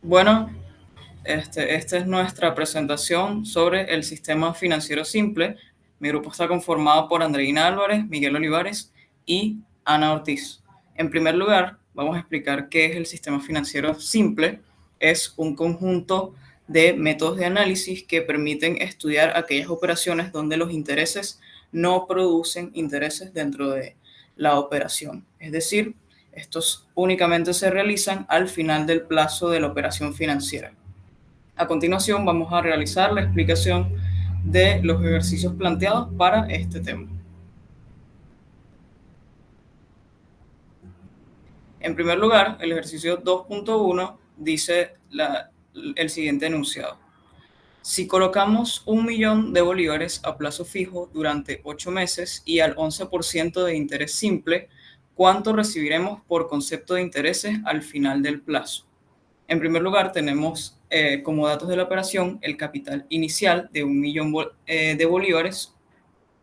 Bueno, esta es nuestra presentación sobre el sistema financiero simple. Mi grupo está conformado por Andreina Álvarez, Miguel Olivares y Ana Ortiz. En primer lugar, vamos a explicar qué es el sistema financiero simple. Es un conjunto de métodos de análisis que permiten estudiar aquellas operaciones donde los intereses no producen intereses dentro de la operación. Es decir, estos únicamente se realizan al final del plazo de la operación financiera. A continuación vamos a realizar la explicación de los ejercicios planteados para este tema. En primer lugar, el ejercicio 2.1 dice el siguiente enunciado. Si colocamos 1.000.000 de bolívares a plazo fijo durante 8 meses y al 11% de interés simple, ¿cuánto recibiremos por concepto de intereses al final del plazo? En primer lugar, tenemos como datos de la operación el capital inicial de 1.000.000 de bolívares.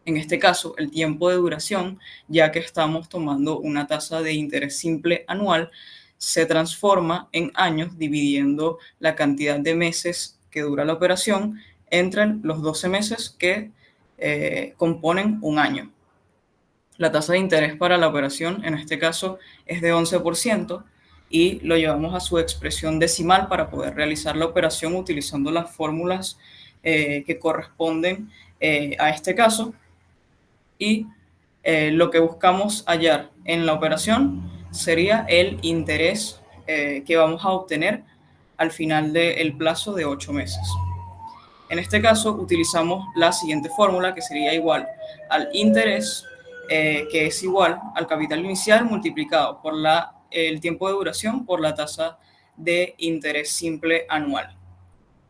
En este caso, el tiempo de duración, ya que estamos tomando una tasa de interés simple anual, se transforma en años dividiendo la cantidad de meses que dura la operación entre los 12 meses que componen un año. La tasa de interés para la operación, en este caso, es de 11% y lo llevamos a su expresión decimal para poder realizar la operación utilizando las fórmulas que corresponden a este caso. Y lo que buscamos hallar en la operación sería el interés que vamos a obtener al final del plazo de 8 meses. En este caso utilizamos la siguiente fórmula, que sería igual al interés, que es igual al capital inicial multiplicado por el tiempo de duración por la tasa de interés simple anual.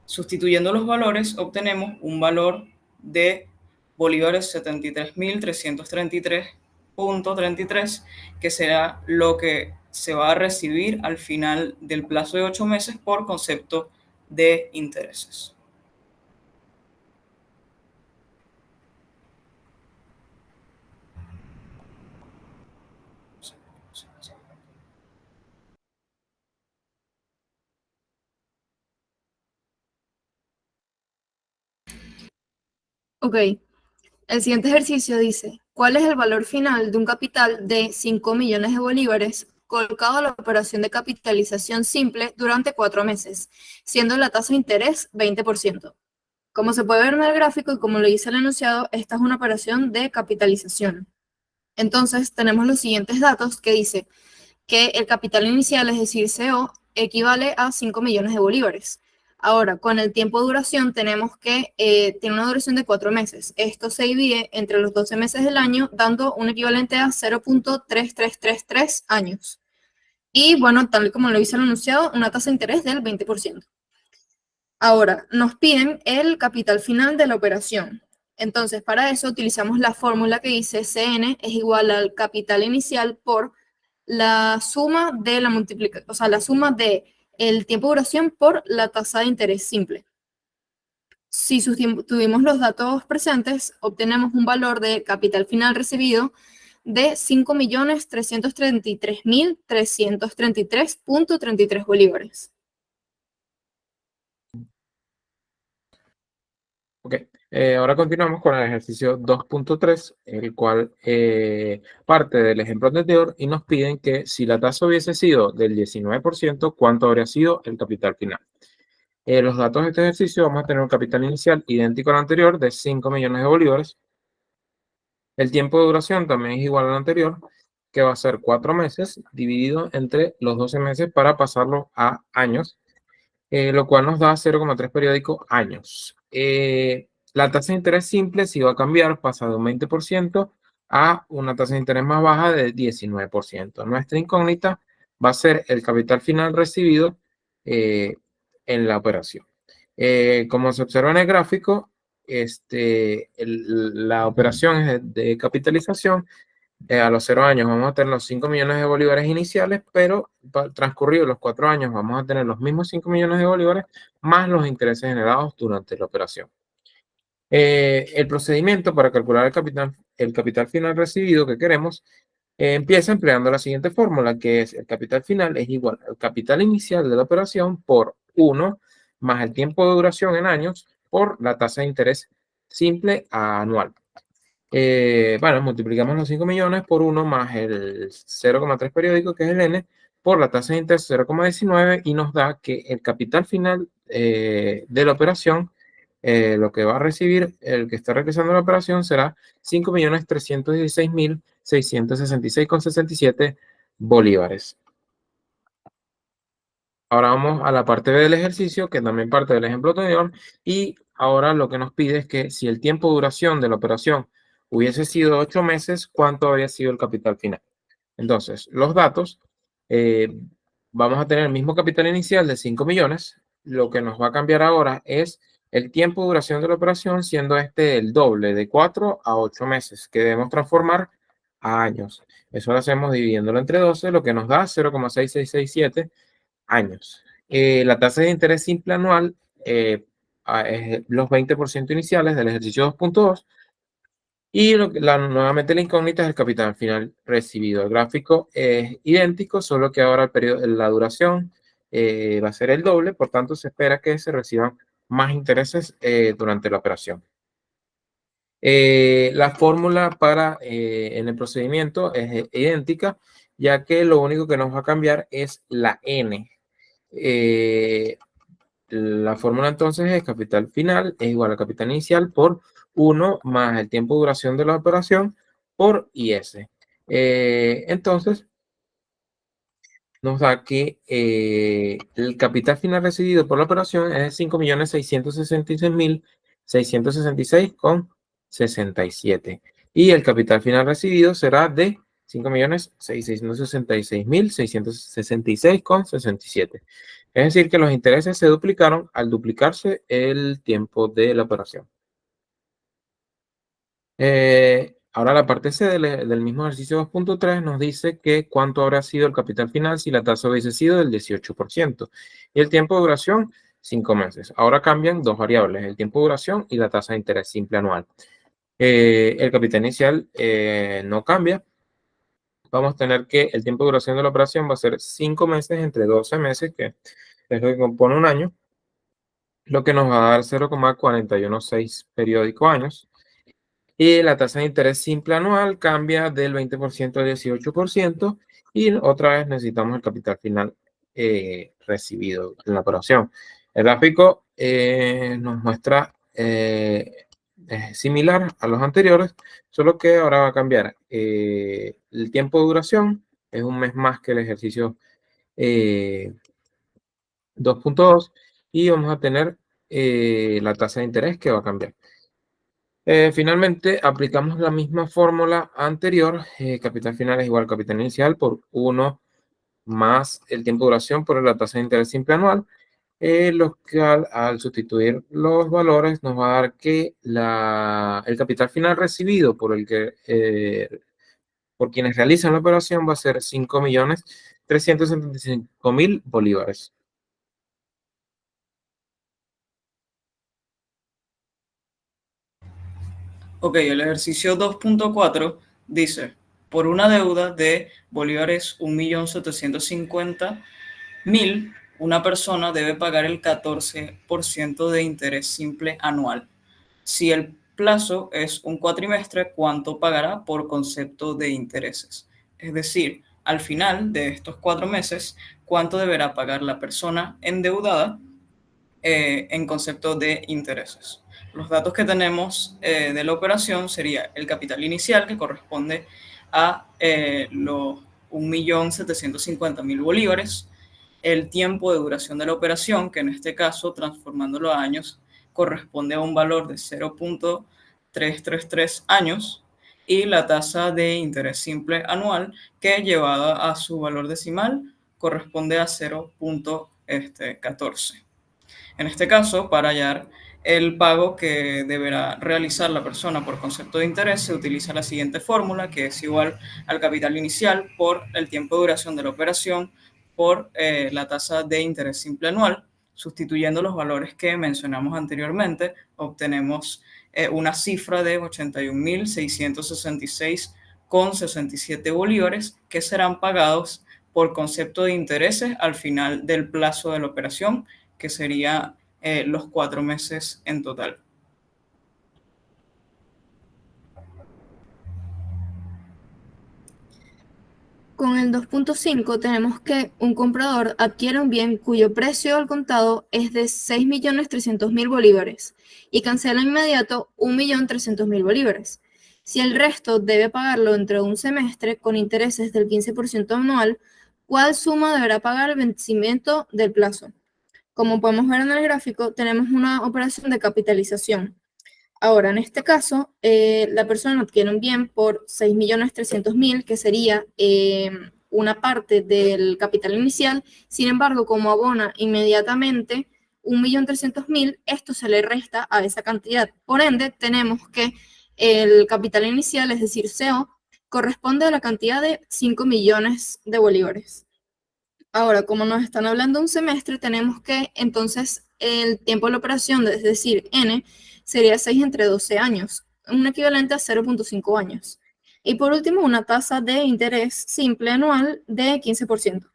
Sustituyendo los valores, obtenemos un valor de bolívares 73.333.33, que será lo que se va a recibir al final del plazo de 8 meses por concepto de intereses. Ok, el siguiente ejercicio dice, ¿cuál es el valor final de un capital de 5 millones de bolívares colocado a la operación de capitalización simple durante 4 meses, siendo la tasa de interés 20%? Como se puede ver en el gráfico y como lo dice el enunciado, esta es una operación de capitalización. Entonces, tenemos los siguientes datos que dice que el capital inicial, es decir, CO, equivale a 5 millones de bolívares. Ahora, con el tiempo de duración tenemos que tiene una duración de 4 meses. Esto se divide entre los 12 meses del año, dando un equivalente a 0.3333 años. Y bueno, tal como lo dice el enunciado, una tasa de interés del 20%. Ahora, nos piden el capital final de la operación. Entonces, para eso utilizamos la fórmula que dice CN es igual al capital inicial por la suma de la multiplicación, o sea, la suma de el tiempo de duración por la tasa de interés simple. Si sustituimos los datos presentes, obtenemos un valor de capital final recibido de 5.333.333.33 bolívares. Ok, ahora continuamos con el ejercicio 2.3, el cual parte del ejemplo anterior y nos piden que si la tasa hubiese sido del 19%, ¿cuánto habría sido el capital final? Los datos de este ejercicio vamos a tener un capital inicial idéntico al anterior de 5 millones de bolívares. El tiempo de duración también es igual al anterior, que va a ser 4 meses dividido entre los 12 meses para pasarlo a años, lo cual nos da 0,3 periódico años. La tasa de interés simple sí va a cambiar, pasa de un 20% a una tasa de interés más baja de 19%. Nuestra incógnita va a ser el capital final recibido en la operación. Como se observa en el gráfico, la operación es de capitalización. A los 0 años vamos a tener los 5 millones de bolívares iniciales, pero transcurridos los 4 años vamos a tener los mismos 5 millones de bolívares más los intereses generados durante la operación. El procedimiento para calcular el capital final recibido que queremos empieza empleando la siguiente fórmula, que es el capital final es igual al capital inicial de la operación por 1 más el tiempo de duración en años por la tasa de interés simple anual. Bueno, multiplicamos los 5 millones por 1 más el 0,3 periódico, que es el N, por la tasa de interés 0,19 y nos da que el capital final de la operación, lo que va a recibir el que está realizando la operación será 5.316.666,67 bolívares. Ahora vamos a la parte B del ejercicio, que también parte del ejemplo anterior, y ahora lo que nos pide es que si el tiempo de duración de la operación hubiese sido 8 meses, ¿cuánto habría sido el capital final? Entonces, los datos, vamos a tener el mismo capital inicial de 5 millones. Lo que nos va a cambiar ahora es el tiempo de duración de la operación, siendo este el doble, de 4 a 8 meses, que debemos transformar a años. Eso lo hacemos dividiéndolo entre 12, lo que nos da 0,6667 años. La tasa de interés simple anual es los 20% iniciales del ejercicio 2.2 y nuevamente la incógnita es el capital final recibido. El gráfico es idéntico, solo que ahora la duración va a ser el doble, por tanto se espera que se reciban más intereses durante la operación. La fórmula en el procedimiento es idéntica, ya que lo único que nos va a cambiar es la N. La fórmula entonces es capital final es igual a capital inicial por 1 más el tiempo de duración de la operación por IS. Entonces, nos da que el capital final recibido por la operación es de 5.666.666,67. Y el capital final recibido será de 5.666.666,67. Es decir, que los intereses se duplicaron al duplicarse el tiempo de la operación. Ahora la parte C del mismo ejercicio 2.3 nos dice que cuánto habrá sido el capital final si la tasa hubiese sido del 18%. Y el tiempo de duración, 5 meses. Ahora cambian dos variables, el tiempo de duración y la tasa de interés simple anual. El capital inicial no cambia. Vamos a tener que el tiempo de duración de la operación va a ser 5 meses entre 12 meses, que es lo que compone un año, lo que nos va a dar 0,416 periódico años. Y la tasa de interés simple anual cambia del 20% al 18% y otra vez necesitamos el capital final recibido en la operación. El gráfico nos muestra similar a los anteriores, solo que ahora va a cambiar el tiempo de duración, es un mes más que el ejercicio 2.2 y vamos a tener la tasa de interés que va a cambiar. Finalmente, aplicamos la misma fórmula anterior. Capital final es igual a capital inicial por 1 más el tiempo de duración por la tasa de interés simple anual. Lo que al sustituir los valores nos va a dar que el capital final recibido por quienes realizan la operación va a ser 5.375.000 bolívares. Ok, el ejercicio 2.4 dice, por una deuda de bolívares 1.750.000, una persona debe pagar el 14% de interés simple anual. Si el plazo es un cuatrimestre, ¿cuánto pagará por concepto de intereses? Es decir, al final de estos 4 meses, ¿cuánto deberá pagar la persona endeudada en concepto de intereses? Los datos que tenemos de la operación sería el capital inicial, que corresponde a los 1.750.000 bolívares, el tiempo de duración de la operación, que en este caso, transformándolo a años, corresponde a un valor de 0.333 años, y la tasa de interés simple anual, que llevada a su valor decimal, corresponde a 0.14. En este caso, para hallar el pago que deberá realizar la persona por concepto de interés, se utiliza la siguiente fórmula, que es igual al capital inicial por el tiempo de duración de la operación por la tasa de interés simple anual. Sustituyendo los valores que mencionamos anteriormente, obtenemos una cifra de 81.666,67 bolívares que serán pagados por concepto de intereses al final del plazo de la operación, que sería los 4 meses en total. Con el 2.5 tenemos que un comprador adquiere un bien cuyo precio al contado es de 6.300.000 bolívares y cancela inmediato 1.300.000 bolívares. Si el resto debe pagarlo dentro de un semestre con intereses del 15% anual, ¿cuál suma deberá pagar al vencimiento del plazo? Como podemos ver en el gráfico, tenemos una operación de capitalización. Ahora, en este caso, la persona adquiere un bien por 6.300.000, que sería una parte del capital inicial. Sin embargo, como abona inmediatamente 1.300.000, esto se le resta a esa cantidad. Por ende, tenemos que el capital inicial, es decir, CO, corresponde a la cantidad de 5 millones de bolívares. Ahora, como nos están hablando un semestre, tenemos que entonces el tiempo de la operación, es decir, N, sería 6 entre 12 años, un equivalente a 0.5 años. Y por último, una tasa de interés simple anual de 15%.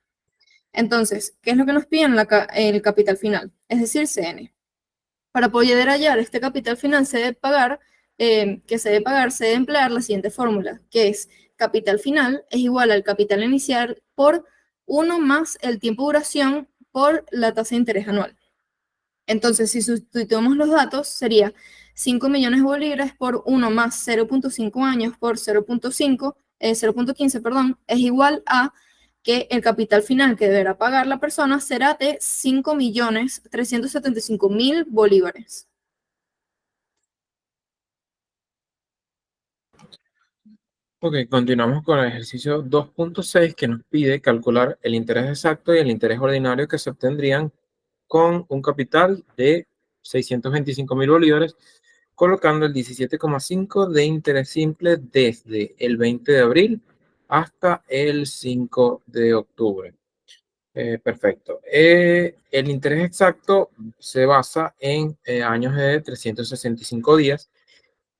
Entonces, ¿qué es lo que nos piden el capital final? Es decir, CN. Para poder hallar este capital final se debe pagar, se debe emplear la siguiente fórmula, que es capital final es igual al capital inicial por 1 más el tiempo de duración por la tasa de interés anual. Entonces, si sustituimos los datos, sería 5 millones de bolívares por 1 más 0.5 años por 0.15, perdón, es igual a que el capital final que deberá pagar la persona será de 5.375.000 bolívares. Ok, continuamos con el ejercicio 2.6 que nos pide calcular el interés exacto y el interés ordinario que se obtendrían con un capital de 625.000 bolívares, colocando el 17,5 de interés simple desde el 20 de abril hasta el 5 de octubre. Perfecto. El interés exacto se basa en años de 365 días.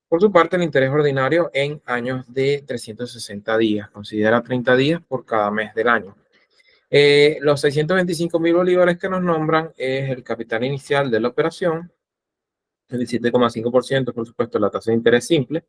Por su parte, el interés ordinario en años de 360 días. Considera 30 días por cada mes del año. Los 625.000 bolívares que nos nombran es el capital inicial de la operación, el 7,5%, por supuesto, la tasa de interés simple.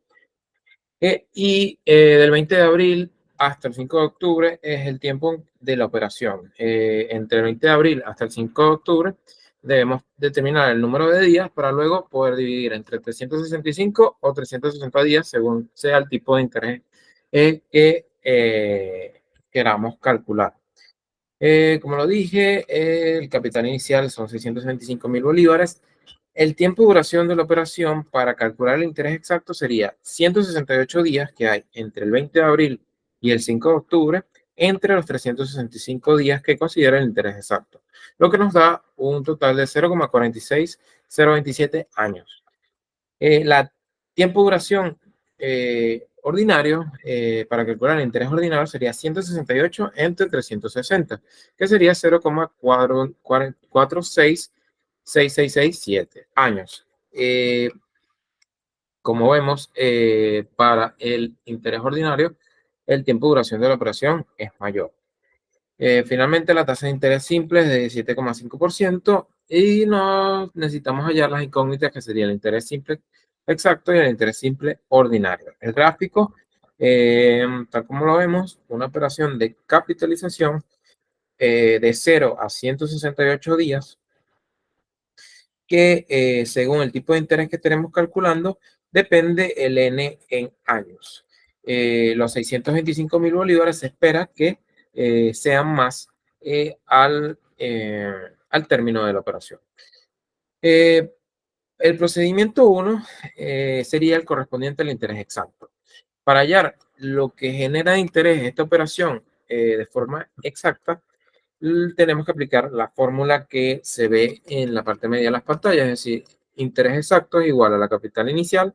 Del 20 de abril hasta el 5 de octubre es el tiempo de la operación. Entre el 20 de abril hasta el 5 de octubre debemos determinar el número de días para luego poder dividir entre 365 o 360 días según sea el tipo de interés que queramos calcular. Como lo dije, el capital inicial son 625.000 bolívares. El tiempo de duración de la operación para calcular el interés exacto sería 168 días que hay entre el 20 de abril y el 5 de octubre, entre los 365 días que considera el interés exacto, lo que nos da un total de 0,46027 años. La tiempo de duración ordinario para calcular el interés ordinario sería 168 entre 360, que sería 0,46667 años. Como vemos, para el interés ordinario, el tiempo de duración de la operación es mayor. Finalmente, la tasa de interés simple es de 7,5% y no necesitamos hallar las incógnitas que sería el interés simple exacto y el interés simple ordinario. El gráfico, tal como lo vemos, una operación de capitalización de 0 a 168 días que según el tipo de interés que estaremos calculando, depende el N en años. Los 625.000 bolívares se espera que sean más al término de la operación. El procedimiento 1 sería el correspondiente al interés exacto. Para hallar lo que genera interés en esta operación de forma exacta, tenemos que aplicar la fórmula que se ve en la parte media de las pantallas, es decir, interés exacto es igual a la capital inicial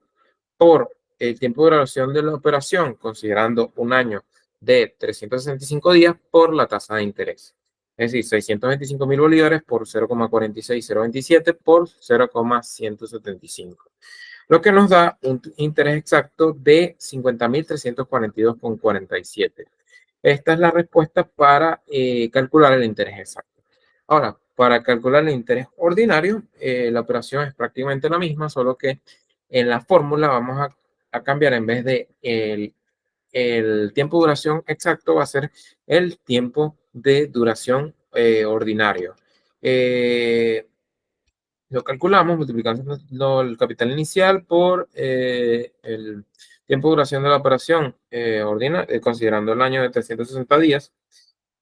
por el tiempo de duración de la operación, considerando un año de 365 días por la tasa de interés. Es decir, 625.000 bolívares por 0,46027 por 0,175. Lo que nos da un interés exacto de 50.342,47. Esta es la respuesta para calcular el interés exacto. Ahora, Para calcular el interés ordinario, la operación es prácticamente la misma, solo que en la fórmula vamos a cambiar en vez de el tiempo de duración exacto, va a ser el tiempo de duración ordinario. Lo calculamos multiplicando el capital inicial por el tiempo de duración de la operación considerando el año de 360 días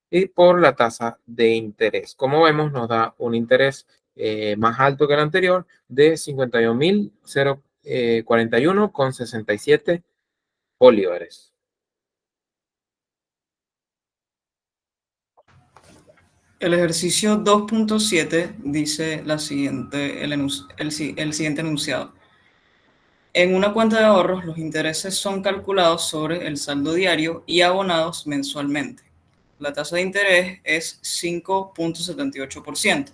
y por la tasa de interés. Como vemos, nos da un interés más alto que el anterior de 51.041,67 bolívares. El ejercicio 2.7 dice el siguiente enunciado. En una cuenta de ahorros, los intereses son calculados sobre el saldo diario y abonados mensualmente. La tasa de interés es 5.78%.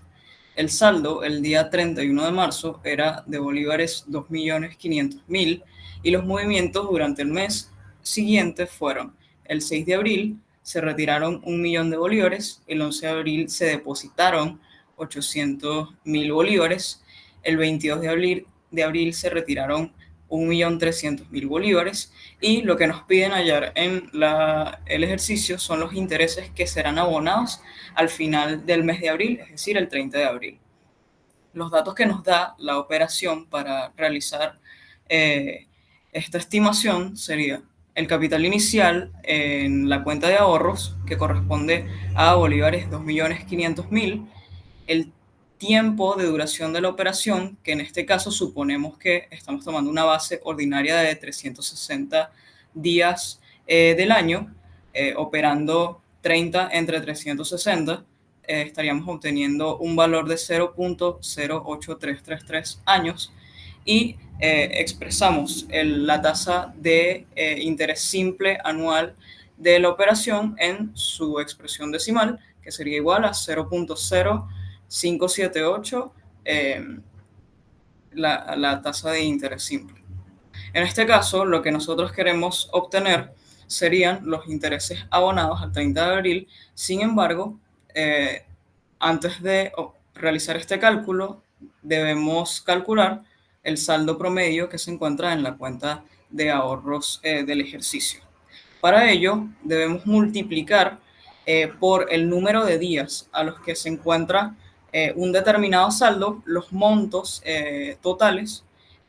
El saldo el día 31 de marzo era de bolívares 2.500.000 y los movimientos durante el mes siguiente fueron: el 6 de abril se retiraron 1.000.000 de bolívares, el 11 de abril se depositaron 800.000 bolívares, el 22 de abril se retiraron 1.300.000 bolívares, y lo que nos piden hallar en el ejercicio son los intereses que serán abonados al final del mes de abril, es decir, el 30 de abril. Los datos que nos da la operación para realizar esta estimación sería el capital inicial en la cuenta de ahorros, que corresponde a bolívares 2.500.000, el tiempo de duración de la operación, que en este caso suponemos que estamos tomando una base ordinaria de 360 días del año, operando 30 entre 360, estaríamos obteniendo un valor de 0.08333 años, y expresamos la tasa de interés simple anual de la operación en su expresión decimal, que sería igual a 0.0578, la tasa de interés simple. En este caso, lo que nosotros queremos obtener serían los intereses abonados al 30 de abril. Sin embargo, antes de realizar este cálculo, debemos calcular el saldo promedio que se encuentra en la cuenta de ahorros del ejercicio. Para ello, debemos multiplicar por el número de días a los que se encuentra un determinado saldo, los montos totales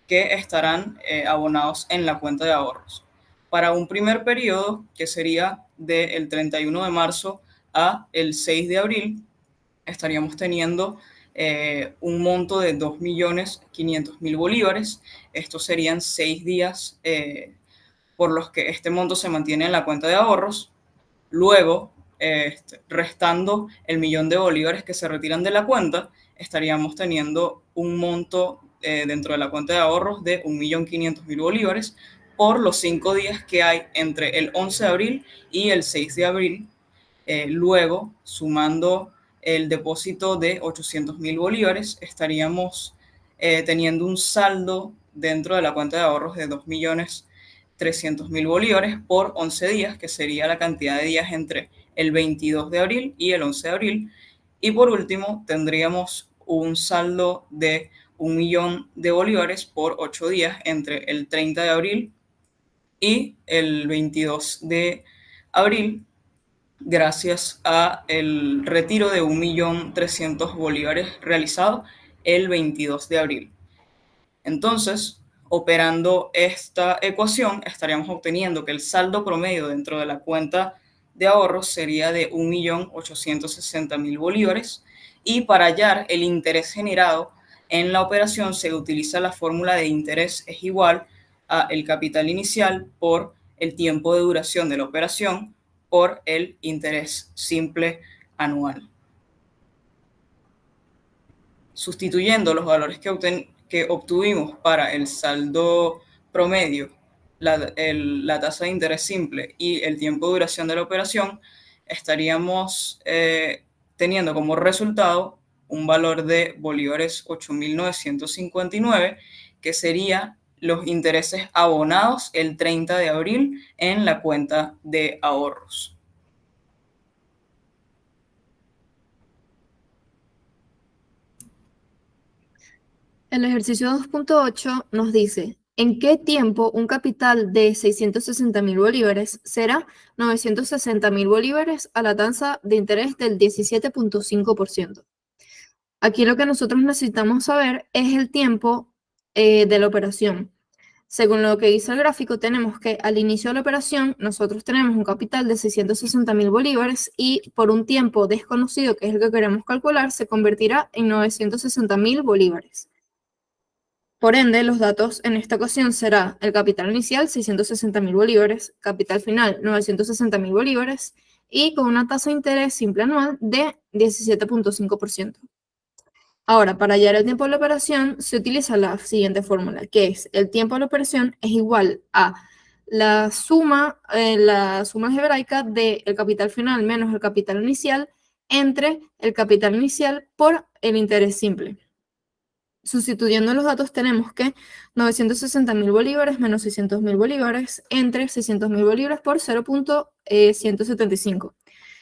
que estarán abonados en la cuenta de ahorros. Para un primer periodo, que sería del 31 de marzo a el 6 de abril, estaríamos teniendo un monto de 2.500.000 bolívares. Estos serían 6 días por los que este monto se mantiene en la cuenta de ahorros. Luego, restando el 1.000.000 de bolívares que se retiran de la cuenta, estaríamos teniendo un monto dentro de la cuenta de ahorros de 1.500.000 bolívares por los 5 días que hay entre el 11 de abril y el 6 de abril. Luego, sumando el depósito de 800.000 bolívares, estaríamos teniendo un saldo dentro de la cuenta de ahorros de 2.300.000 bolívares por 11 días, que sería la cantidad de días entre el 22 de abril y el 11 de abril. Y por último, tendríamos un saldo de 1.000.000 de bolívares por 8 días entre el 30 de abril y el 22 de abril, gracias a el retiro de 1.300.000 bolívares realizado el 22 de abril. Entonces, operando esta ecuación, estaríamos obteniendo que el saldo promedio dentro de la cuenta de ahorros sería de 1.860.000 bolívares, y para hallar el interés generado en la operación se utiliza la fórmula de interés es igual a el capital inicial por el tiempo de duración de la operación por el interés simple anual. Sustituyendo los valores que obtuvimos para el saldo promedio, la tasa de interés simple y el tiempo de duración de la operación, estaríamos teniendo como resultado un valor de bolívares 8.959, que sería los intereses abonados el 30 de abril en la cuenta de ahorros. El ejercicio 2.8 nos dice, ¿en qué tiempo un capital de 660.000 bolívares será 960.000 bolívares a la tasa de interés del 17.5%? Aquí lo que nosotros necesitamos saber es el tiempo de la operación. Según lo que dice el gráfico, tenemos que al inicio de la operación nosotros tenemos un capital de 660.000 bolívares y por un tiempo desconocido, que es el que queremos calcular, se convertirá en 960.000 bolívares. Por ende, los datos en esta ocasión será el capital inicial, 660.000 bolívares, capital final, 960.000 bolívares, y con una tasa de interés simple anual de 17.5%. Ahora, para hallar el tiempo de la operación, se utiliza la siguiente fórmula, que es el tiempo de la operación es igual a la suma algebraica del capital final menos el capital inicial entre el capital inicial por el interés simple. Sustituyendo los datos tenemos que 960.000 bolívares menos 600.000 bolívares entre 600.000 bolívares por 0.175.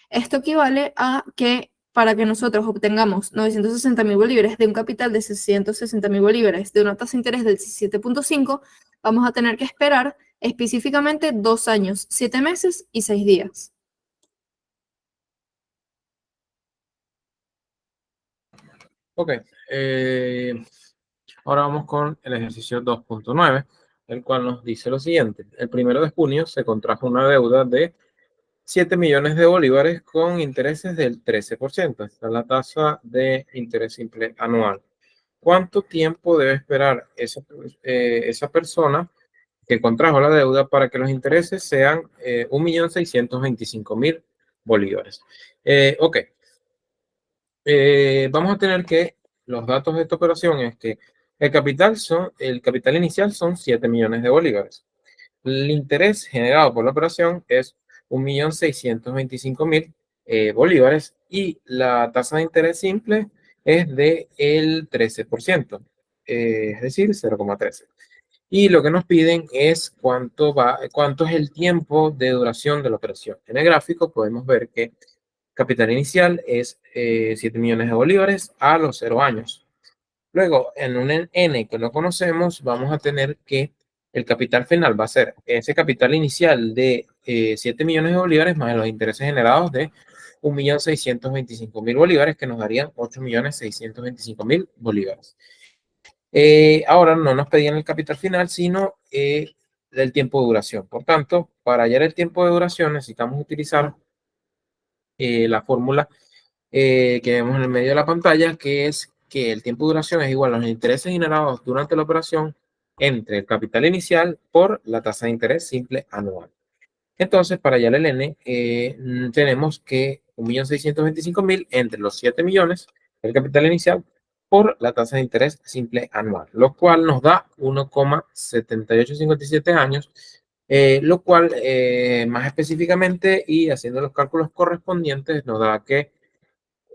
Esto equivale a que para que nosotros obtengamos 960.000 bolívares de un capital de 660.000 bolívares de una tasa de interés del 17.5, vamos a tener que esperar específicamente 2 años, 7 meses y 6 días. Ok, ahora vamos con el ejercicio 2.9, el cual nos dice lo siguiente. El 1 de junio se contrajo una deuda de 7 millones de bolívares con intereses del 13%. Esta es la tasa de interés simple anual. ¿Cuánto tiempo debe esperar esa persona que contrajo la deuda para que los intereses sean 1.625.000 bolívares? Ok, vamos a tener que los datos de esta operación es que el capital inicial son 7 millones de bolívares. El interés generado por la operación es 1.625.000 bolívares y la tasa de interés simple es del 13%, es decir, 0,13. Y lo que nos piden es cuánto es el tiempo de duración de la operación. En el gráfico podemos ver que capital inicial es 7 millones de bolívares a los 0 años. Luego, en un N que no conocemos, vamos a tener que el capital final va a ser ese capital inicial de 7 millones de bolívares más los intereses generados de 1.625.000 bolívares, que nos darían 8.625.000 bolívares. Ahora no nos pedían el capital final, sino el tiempo de duración. Por tanto, para hallar el tiempo de duración necesitamos utilizar la fórmula que vemos en el medio de la pantalla, que es que el tiempo de duración es igual a los intereses generados durante la operación entre el capital inicial por la tasa de interés simple anual. Entonces, para hallar el N, tenemos que 1.625.000 entre los 7 millones, el capital inicial, por la tasa de interés simple anual, lo cual nos da 1,7857 años, lo cual más específicamente y haciendo los cálculos correspondientes nos da que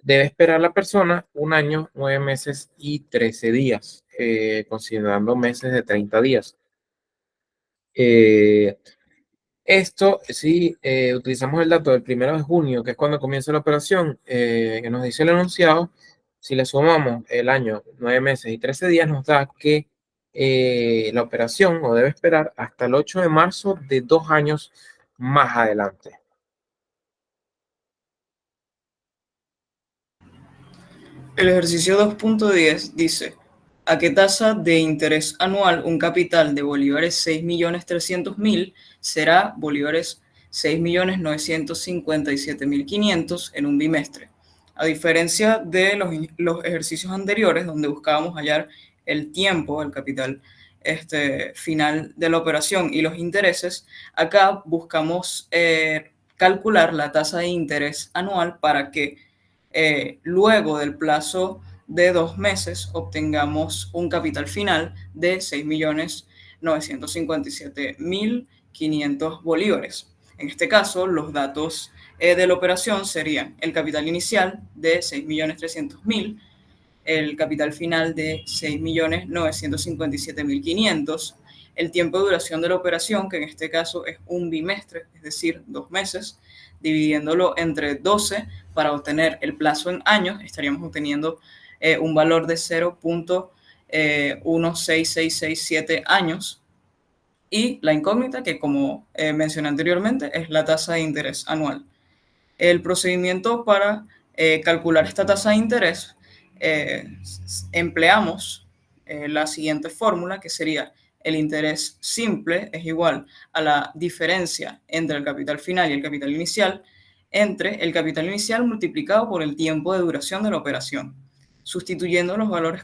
debe esperar la persona 1 año, 9 meses y 13 días, considerando meses de 30 días. Esto, si utilizamos el dato del 1 de junio, que es cuando comienza la operación, que nos dice el enunciado, si le sumamos el año, 9 meses y 13 días, nos da que la operación no debe esperar hasta el 8 de marzo de 2 años más adelante. El ejercicio 2.10 dice, ¿a qué tasa de interés anual un capital de bolívares 6.300.000 será bolívares 6.957.500 en un bimestre? A diferencia de los ejercicios anteriores, donde buscábamos hallar el tiempo, el capital final de la operación y los intereses, acá buscamos calcular la tasa de interés anual para que luego del plazo de 2 meses obtengamos un capital final de 6.957.500 bolívares. En este caso, los datos de la operación serían el capital inicial de 6.300.000, el capital final de 6.957.500, el tiempo de duración de la operación, que en este caso es un bimestre, es decir, 2 meses, dividiéndolo entre 12 para obtener el plazo en años, estaríamos obteniendo un valor de 0.0 unos 6,667 años. Y la incógnita, que como mencioné anteriormente, es la tasa de interés anual. El procedimiento para calcular esta tasa de interés, empleamos la siguiente fórmula, que sería el interés simple es igual a la diferencia entre el capital final y el capital inicial, entre el capital inicial multiplicado por el tiempo de duración de la operación. Sustituyendo los valores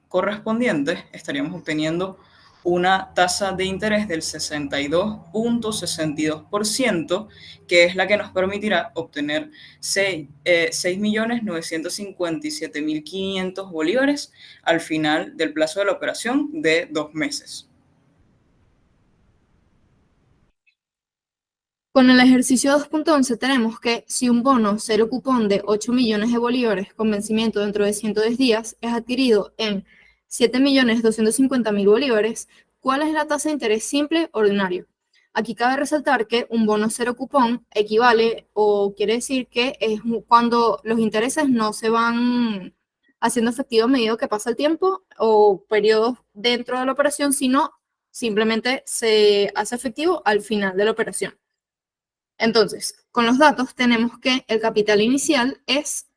correspondientes, estaríamos obteniendo una tasa de interés del 62,62%, que es la que nos permitirá obtener 6.957.500 bolívares al final del plazo de la operación de 2 meses. Con el ejercicio 2.11 tenemos que si un bono cero cupón de 8 millones de bolívares con vencimiento dentro de 110 días es adquirido en 7.250.000 bolívares, ¿cuál es la tasa de interés simple ordinario? Aquí cabe resaltar que un bono cero cupón equivale o quiere decir que es cuando los intereses no se van haciendo efectivo a medida que pasa el tiempo o periodos dentro de la operación, sino simplemente se hace efectivo al final de la operación. Entonces, con los datos tenemos que el capital inicial es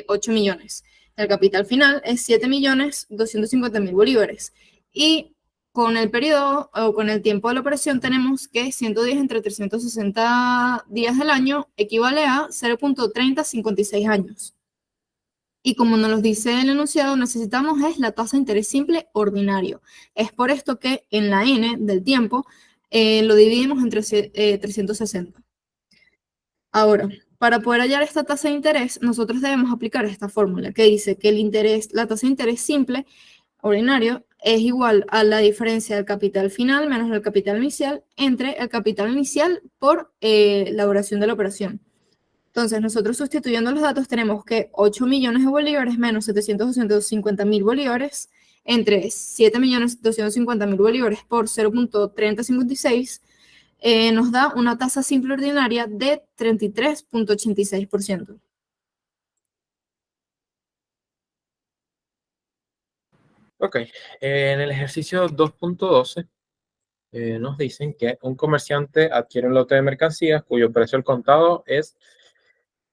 8 millones, el capital final es 7.250.000 bolívares y con el periodo o con el tiempo de la operación tenemos que 110 entre 360 días del año equivale a 0.3056 años. Y como nos lo dice el enunciado, necesitamos es la tasa de interés simple ordinario. Es por esto que en la n del tiempo lo dividimos entre 360. Ahora, para poder hallar esta tasa de interés, nosotros debemos aplicar esta fórmula que dice que la tasa de interés simple ordinario es igual a la diferencia del capital final menos el capital inicial entre el capital inicial por la duración de la operación. Entonces, nosotros sustituyendo los datos tenemos que 8 millones de bolívares menos 7.250.000 bolívares entre 7.250.000 bolívares por 0.3056 nos da una tasa simple ordinaria de 33.86%. Ok, en el ejercicio 2.12 nos dicen que un comerciante adquiere un lote de mercancías cuyo precio al contado es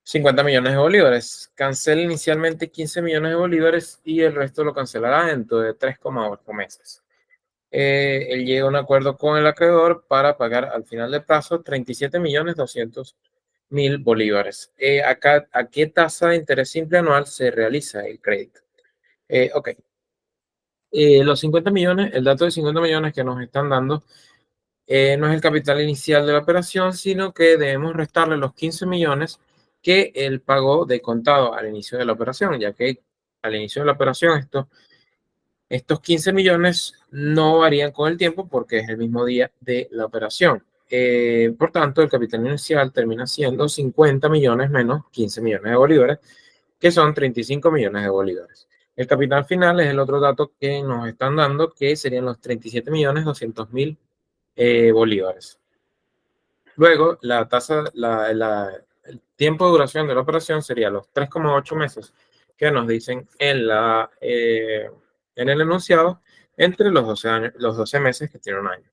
50 millones de bolívares. Cancela inicialmente 15 millones de bolívares y el resto lo cancelará dentro de 3,8 meses. Él llega a un acuerdo con el acreedor para pagar al final del plazo 37.200.000 bolívares. Acá, ¿a qué tasa de interés simple anual se realiza el crédito? Ok. Los 50 millones, el dato de 50 millones que nos están dando no es el capital inicial de la operación, sino que debemos restarle los 15 millones que él pagó de contado al inicio de la operación, ya que al inicio de la operación estos 15 millones no varían con el tiempo porque es el mismo día de la operación. Por tanto, el capital inicial termina siendo 50 millones menos 15 millones de bolívares, que son 35 millones de bolívares. El capital final es el otro dato que nos están dando, que serían los 37.200.000 bolívares. Luego, la tasa, el tiempo de duración de la operación sería los 3,8 meses que nos dicen en el enunciado entre los 12 meses que tiene un año.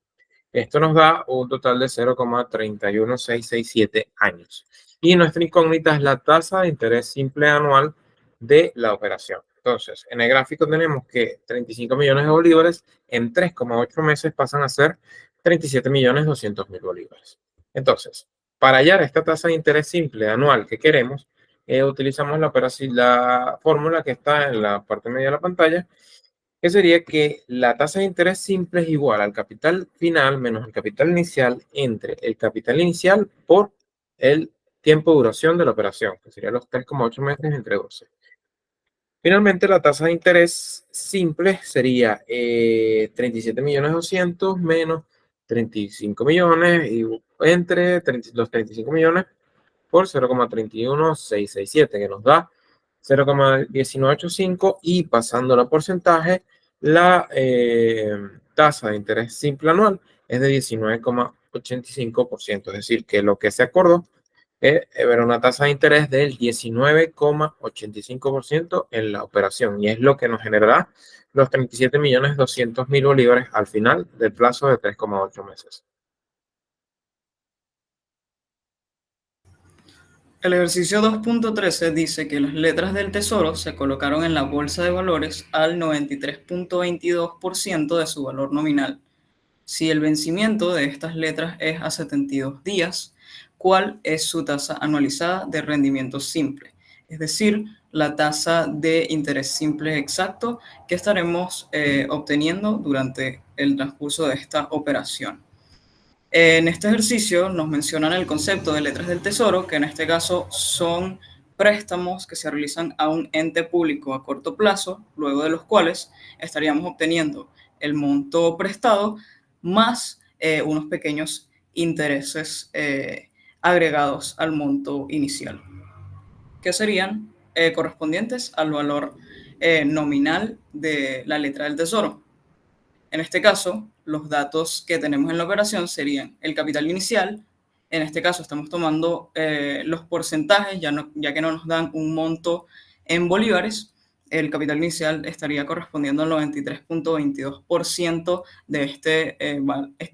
Esto nos da un total de 0,31667 años. Y nuestra incógnita es la tasa de interés simple anual de la operación. Entonces, en el gráfico tenemos que 35 millones de bolívares en 3,8 meses pasan a ser 37.200.000 bolívares. Entonces, para hallar esta tasa de interés simple anual que queremos, utilizamos la fórmula que está en la parte media de la pantalla, que sería que la tasa de interés simple es igual al capital final menos el capital inicial entre el capital inicial por el tiempo de duración de la operación, que sería los 3,8 meses entre 12. Finalmente, la tasa de interés simple sería 37.200.000 menos 35 millones y entre los 35 millones por 0,31667, que nos da 0,1985 y pasando a porcentaje, la tasa de interés simple anual es de 19,85%, es decir, que lo que se acordó Era una tasa de interés del 19,85% en la operación, y es lo que nos generará los 37.200.000 bolívares al final del plazo de 3,8 meses. El ejercicio 2.13 dice que las letras del Tesoro se colocaron en la bolsa de valores al 93.22% de su valor nominal. Si el vencimiento de estas letras es a 72 días, ¿cuál es su tasa anualizada de rendimiento simple? Es decir, la tasa de interés simple exacto que estaremos obteniendo durante el transcurso de esta operación. En este ejercicio nos mencionan el concepto de letras del tesoro, que en este caso son préstamos que se realizan a un ente público a corto plazo, luego de los cuales estaríamos obteniendo el monto prestado más unos pequeños intereses agregados al monto inicial, que serían correspondientes al valor nominal de la letra del tesoro. En este caso, los datos que tenemos en la operación serían el capital inicial. En este caso estamos tomando los porcentajes, ya que no nos dan un monto en bolívares. El capital inicial estaría correspondiendo al 93.22% de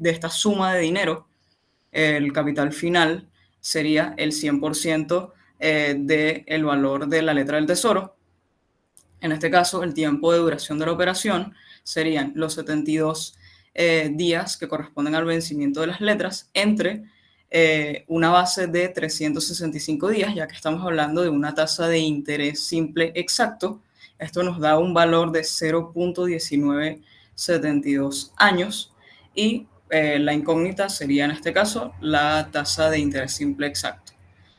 esta suma de dinero. El capital final sería el 100% del valor de la letra del tesoro. En este caso, el tiempo de duración de la operación serían los 72 días que corresponden al vencimiento de las letras entre una base de 365 días, ya que estamos hablando de una tasa de interés simple exacto. Esto nos da un valor de 0.1972 años y la incógnita sería en este caso la tasa de interés simple exacto.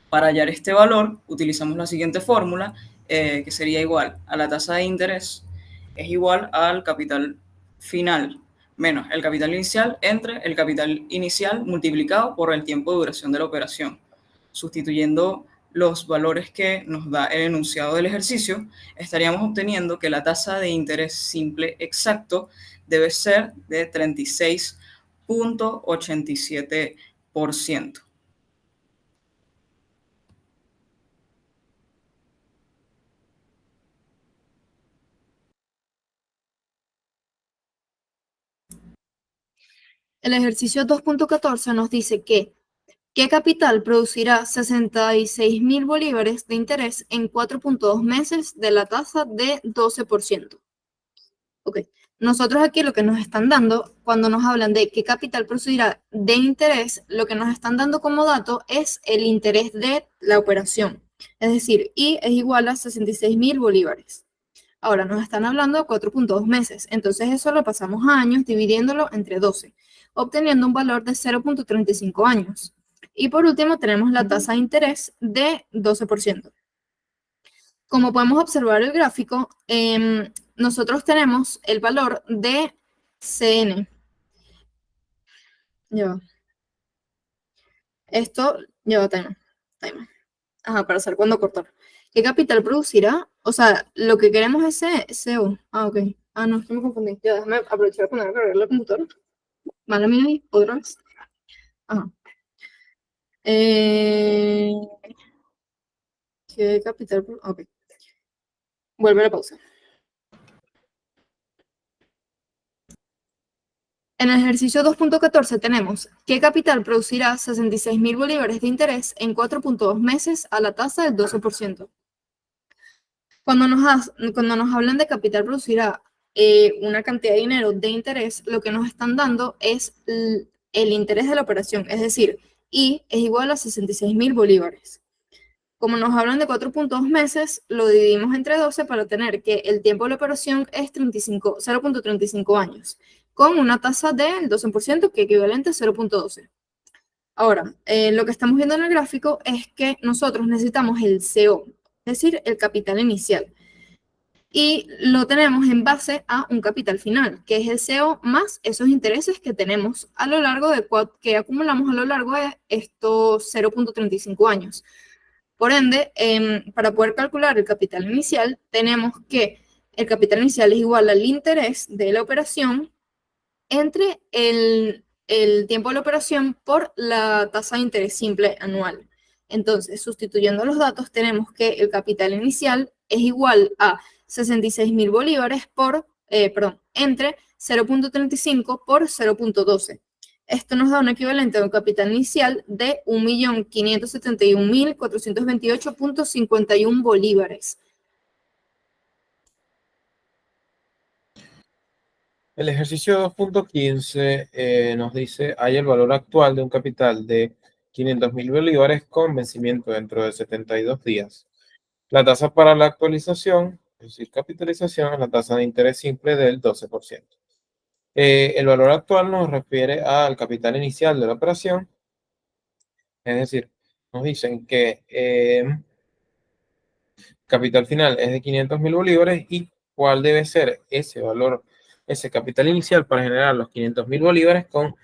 Para hallar este valor utilizamos la siguiente fórmula, que sería igual a la tasa de interés es igual al capital final menos el capital inicial entre el capital inicial multiplicado por el tiempo de duración de la operación. Sustituyendo los valores que nos da el enunciado del ejercicio, estaríamos obteniendo que la tasa de interés simple exacto debe ser de 36.87%. El ejercicio 2.14 nos dice que ¿qué capital producirá 66.000 bolívares de interés en 4.2 meses de la tasa de 12%? Ok, nosotros aquí lo que nos están dando, cuando nos hablan de qué capital producirá de interés, lo que nos están dando como dato es el interés de la operación. Es decir, I es igual a 66.000 bolívares. Ahora nos están hablando de 4.2 meses, entonces eso lo pasamos a años dividiéndolo entre 12, obteniendo un valor de 0.35 años. Y por último tenemos la tasa de interés de 12%. Como podemos observar el gráfico, nosotros tenemos el valor de CN. Esto lleva timer. Ajá, para saber cuándo cortar. ¿Qué capital producirá? O sea, lo que queremos es CO. Ah, ok. Ah, no, es que me confundí. Ya, déjame aprovechar para poner a cargar la computadora. Mala mía ahí, otra vez. Ajá. ¿Qué capital? Ok. Vuelve a la pausa. En el ejercicio 2.14 tenemos ¿qué capital producirá 66.000 bolívares de interés en 4.2 meses a la tasa del 12%? Cuando nos hablan de capital producirá una cantidad de dinero de interés, lo que nos están dando es el interés de la operación, es decir, I es igual a 66.000 bolívares. Como nos hablan de 4.2 meses, lo dividimos entre 12 para tener que el tiempo de la operación es 0.35 años, con una tasa del 12%, que equivalente a 0.12. Ahora, lo que estamos viendo en el gráfico es que nosotros necesitamos el CO, es decir, el capital inicial. Y lo tenemos en base a un capital final, que es el CO más esos intereses que tenemos a lo largo de que acumulamos a lo largo de estos 0.35 años. Por ende, para poder calcular el capital inicial, tenemos que el capital inicial es igual al interés de la operación entre el tiempo de la operación por la tasa de interés simple anual. Entonces, sustituyendo los datos, tenemos que el capital inicial es igual a 66.000 bolívares entre 0.35 por 0.12. Esto nos da un equivalente a un capital inicial de 1.571.428.51 bolívares. El ejercicio 2.15 nos dice, hay el valor actual de un capital de 500.000 bolívares con vencimiento dentro de 72 días. La tasa para la actualización, es decir, capitalización, es la tasa de interés simple del 12%. El valor actual nos refiere al capital inicial de la operación, es decir, nos dicen que capital final es de 500.000 bolívares y cuál debe ser ese valor, ese capital inicial para generar los 500.000 bolívares con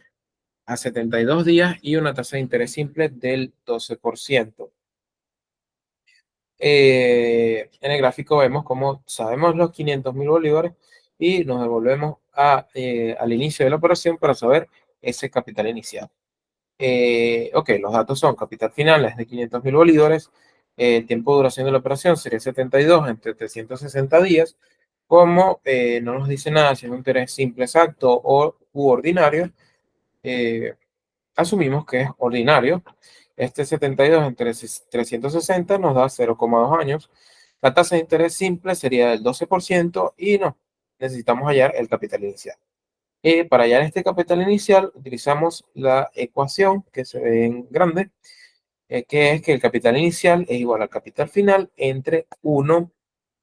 a 72 días y una tasa de interés simple del 12%. En el gráfico vemos cómo sabemos los 500.000 bolívares y nos devolvemos al inicio de la operación para saber ese capital inicial. Ok, los datos son capital final es de 500.000 bolívares, el tiempo de duración de la operación sería 72 entre 360 días, como no nos dice nada si es un interés simple exacto u ordinario, asumimos que es ordinario. Este 72 entre 360 nos da 0,2 años. La tasa de interés simple sería del 12% y no, necesitamos hallar el capital inicial. Para hallar este capital inicial utilizamos la ecuación que se ve en grande, que es que el capital inicial es igual al capital final entre 1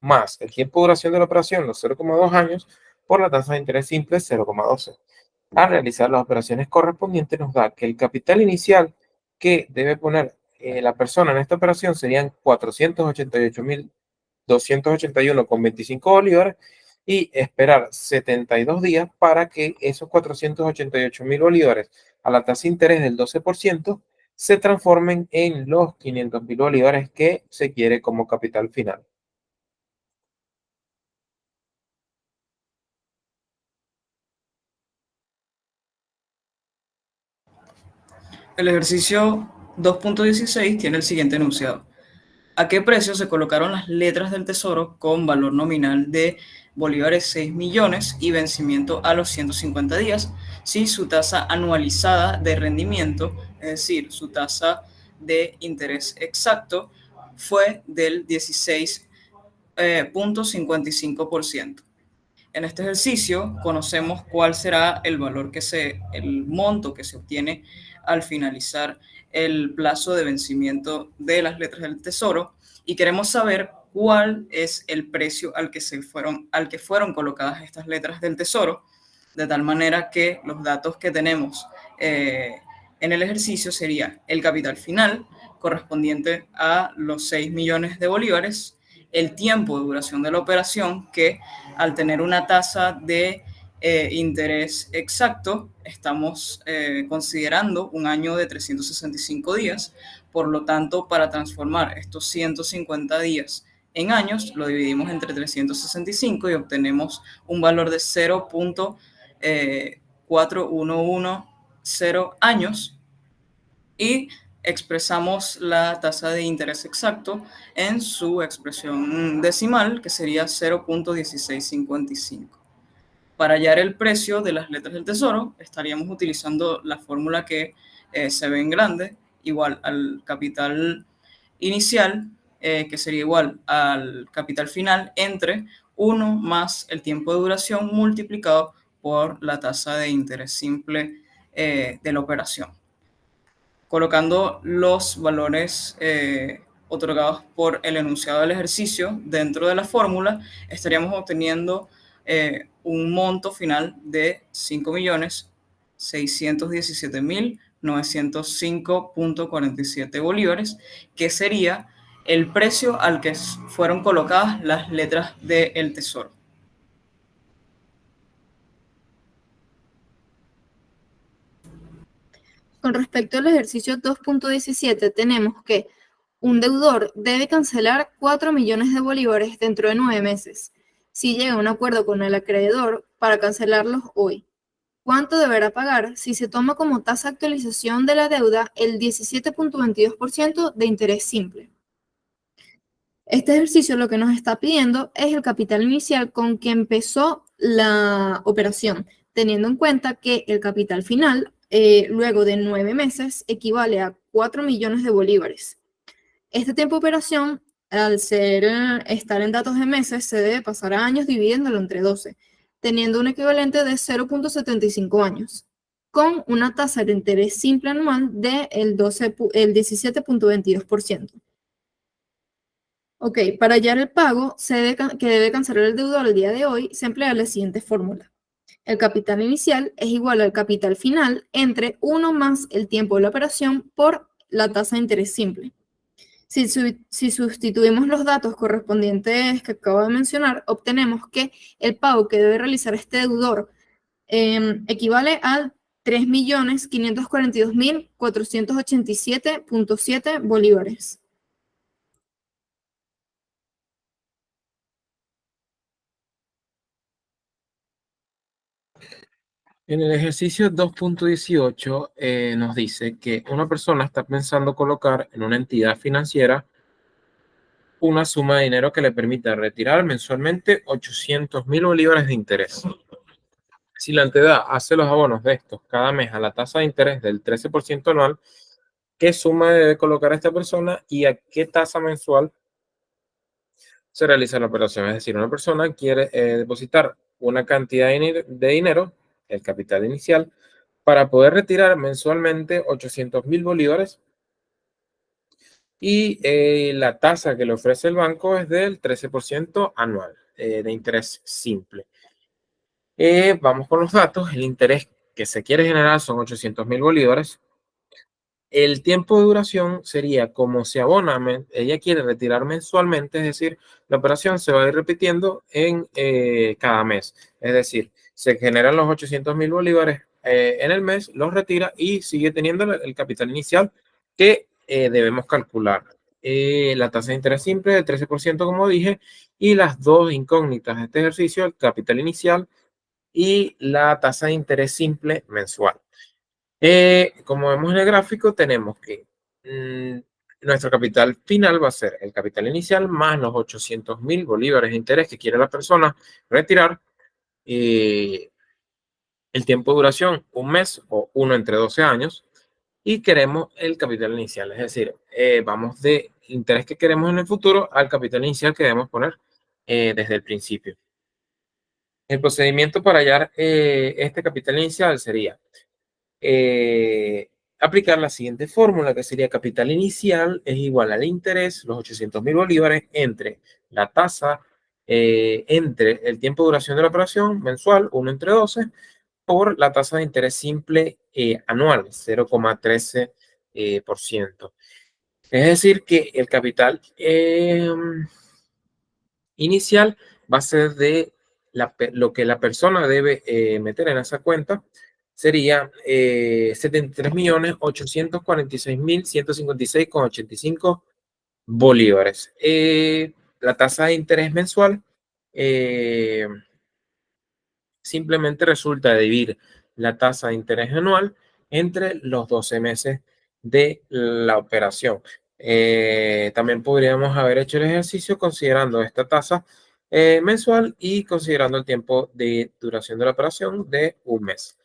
más el tiempo de duración de la operación, los 0,2 años, por la tasa de interés simple 0,12. Al realizar las operaciones correspondientes nos da que el capital inicial que debe poner la persona en esta operación serían 488.281,25 bolívares y esperar 72 días para que esos 488.000 bolívares a la tasa de interés del 12% se transformen en los 500.000 bolívares que se quiere como capital final. El ejercicio 2.16 tiene el siguiente enunciado. ¿A qué precio se colocaron las letras del Tesoro con valor nominal de bolívares 6 millones y vencimiento a los 150 días si su tasa anualizada de rendimiento, es decir, su tasa de interés exacto, fue del 16,55%? En este ejercicio conocemos cuál será el monto que se obtiene al finalizar el plazo de vencimiento de las letras del Tesoro y queremos saber cuál es el precio al que fueron colocadas estas letras del Tesoro, de tal manera que los datos que tenemos en el ejercicio sería el capital final correspondiente a los 6 millones de bolívares, el tiempo de duración de la operación, que al tener una tasa de interés exacto, estamos considerando un año de 365 días. Por lo tanto, para transformar estos 150 días en años, lo dividimos entre 365 y obtenemos un valor de 0.4110 años y expresamos la tasa de interés exacto en su expresión decimal, que sería 0.1655. Para hallar el precio de las letras del Tesoro, estaríamos utilizando la fórmula que se ve en grande, igual al capital inicial, que sería igual al capital final, entre 1 más el tiempo de duración multiplicado por la tasa de interés simple de la operación. Colocando los valores otorgados por el enunciado del ejercicio dentro de la fórmula, estaríamos obteniendo un monto final de 5.617.905.47 bolívares, que sería el precio al que fueron colocadas las letras del Tesoro. Con respecto al ejercicio 2.17, tenemos que un deudor debe cancelar 4 millones de bolívares dentro de 9 meses, si llega a un acuerdo con el acreedor para cancelarlos hoy. ¿Cuánto deberá pagar si se toma como tasa de actualización de la deuda el 17.22% de interés simple? Este ejercicio lo que nos está pidiendo es el capital inicial con que empezó la operación, teniendo en cuenta que el capital final, luego de 9 meses, equivale a 4 millones de bolívares. Este tiempo de operación, al estar en datos de meses, se debe pasar a años dividiéndolo entre 12, teniendo un equivalente de 0.75 años, con una tasa de interés simple anual de el 17.22%. Ok, para hallar el pago que debe cancelar el deudor al día de hoy, se emplea la siguiente fórmula. El capital inicial es igual al capital final entre 1 más el tiempo de la operación por la tasa de interés simple. Si sustituimos los datos correspondientes que acabo de mencionar, obtenemos que el pago que debe realizar este deudor equivale a 3.542.487.7 bolívares. En el ejercicio 2.18 nos dice que una persona está pensando colocar en una entidad financiera una suma de dinero que le permita retirar mensualmente 800.000 bolívares de interés. Si la entidad hace los abonos de estos cada mes a la tasa de interés del 13% anual, ¿qué suma debe colocar esta persona y a qué tasa mensual se realiza la operación? Es decir, una persona quiere depositar una cantidad de dinero, el capital inicial, para poder retirar mensualmente 800.000 bolívares y la tasa que le ofrece el banco es del 13% anual de interés simple. Vamos con los datos. El interés que se quiere generar son 800.000 bolívares. El tiempo de duración sería como se abona, ella quiere retirar mensualmente, es decir, la operación se va a ir repitiendo en cada mes. Es decir, se generan los 800.000 bolívares en el mes, los retira y sigue teniendo el capital inicial que debemos calcular. La tasa de interés simple del 13%, como dije, y las dos incógnitas de este ejercicio, el capital inicial y la tasa de interés simple mensual. Como vemos en el gráfico, tenemos que nuestro capital final va a ser el capital inicial más los 800.000 bolívares de interés que quiere la persona retirar. El tiempo de duración, un mes o 1 entre 12 años. Y queremos el capital inicial, es decir, vamos de interés que queremos en el futuro al capital inicial que debemos poner desde el principio. El procedimiento para hallar este capital inicial sería aplicar la siguiente fórmula, que sería capital inicial es igual al interés, los 800.000 bolívares, entre la tasa, entre el tiempo de duración de la operación mensual, 1 entre 12, por la tasa de interés simple anual, 0,13%. Es decir, que el capital inicial va a ser de lo que la persona debe meter en esa cuenta, sería 73.846.156,85 bolívares. La tasa de interés mensual simplemente resulta de dividir la tasa de interés anual entre los 12 meses de la operación. También podríamos haber hecho el ejercicio considerando esta tasa mensual y considerando el tiempo de duración de la operación de un mes.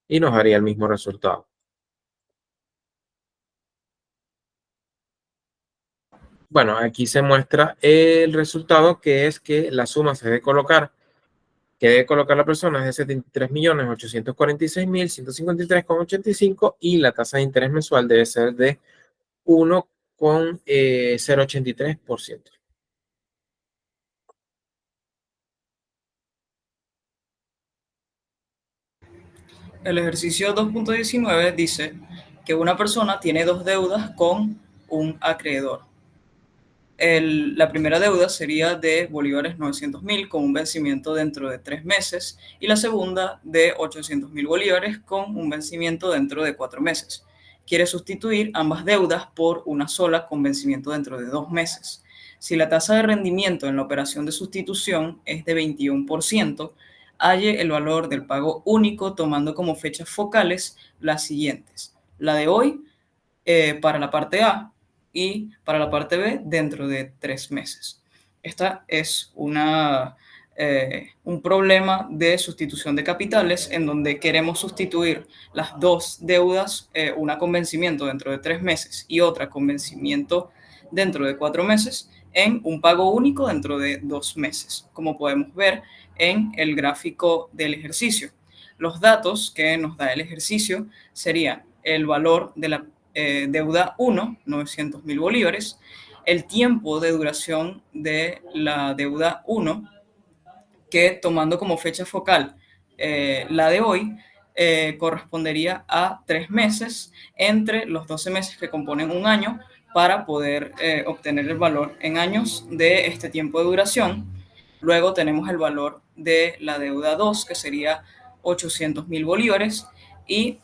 Y nos daría el mismo resultado. Bueno, aquí se muestra el resultado, que es que la suma se debe colocar, que debe colocar la persona es de 73.846.153,85 y la tasa de interés mensual debe ser de 1,083%. El ejercicio 2.19 dice que una persona tiene dos deudas con un acreedor. La primera deuda sería de bolívares 900.000 con un vencimiento dentro de 3 meses y la segunda de 800.000 bolívares con un vencimiento dentro de 4 meses. Quiere sustituir ambas deudas por una sola con vencimiento dentro de 2 meses. Si la tasa de rendimiento en la operación de sustitución es de 21%, halle el valor del pago único tomando como fechas focales las siguientes. La de hoy para la parte A y para la parte B dentro de 3 meses. Esta es un problema de sustitución de capitales en donde queremos sustituir las dos deudas, una con vencimiento dentro de 3 meses y otra con vencimiento dentro de 4 meses, en un pago único dentro de 2 meses, como podemos ver en el gráfico del ejercicio. Los datos que nos da el ejercicio serían el valor de la deuda 1, 900.000 bolívares, el tiempo de duración de la deuda 1, que tomando como fecha focal la de hoy, correspondería a 3 meses entre los 12 meses que componen un año para poder obtener el valor en años de este tiempo de duración. Luego tenemos el valor de la deuda 2, que sería 800.000 bolívares, y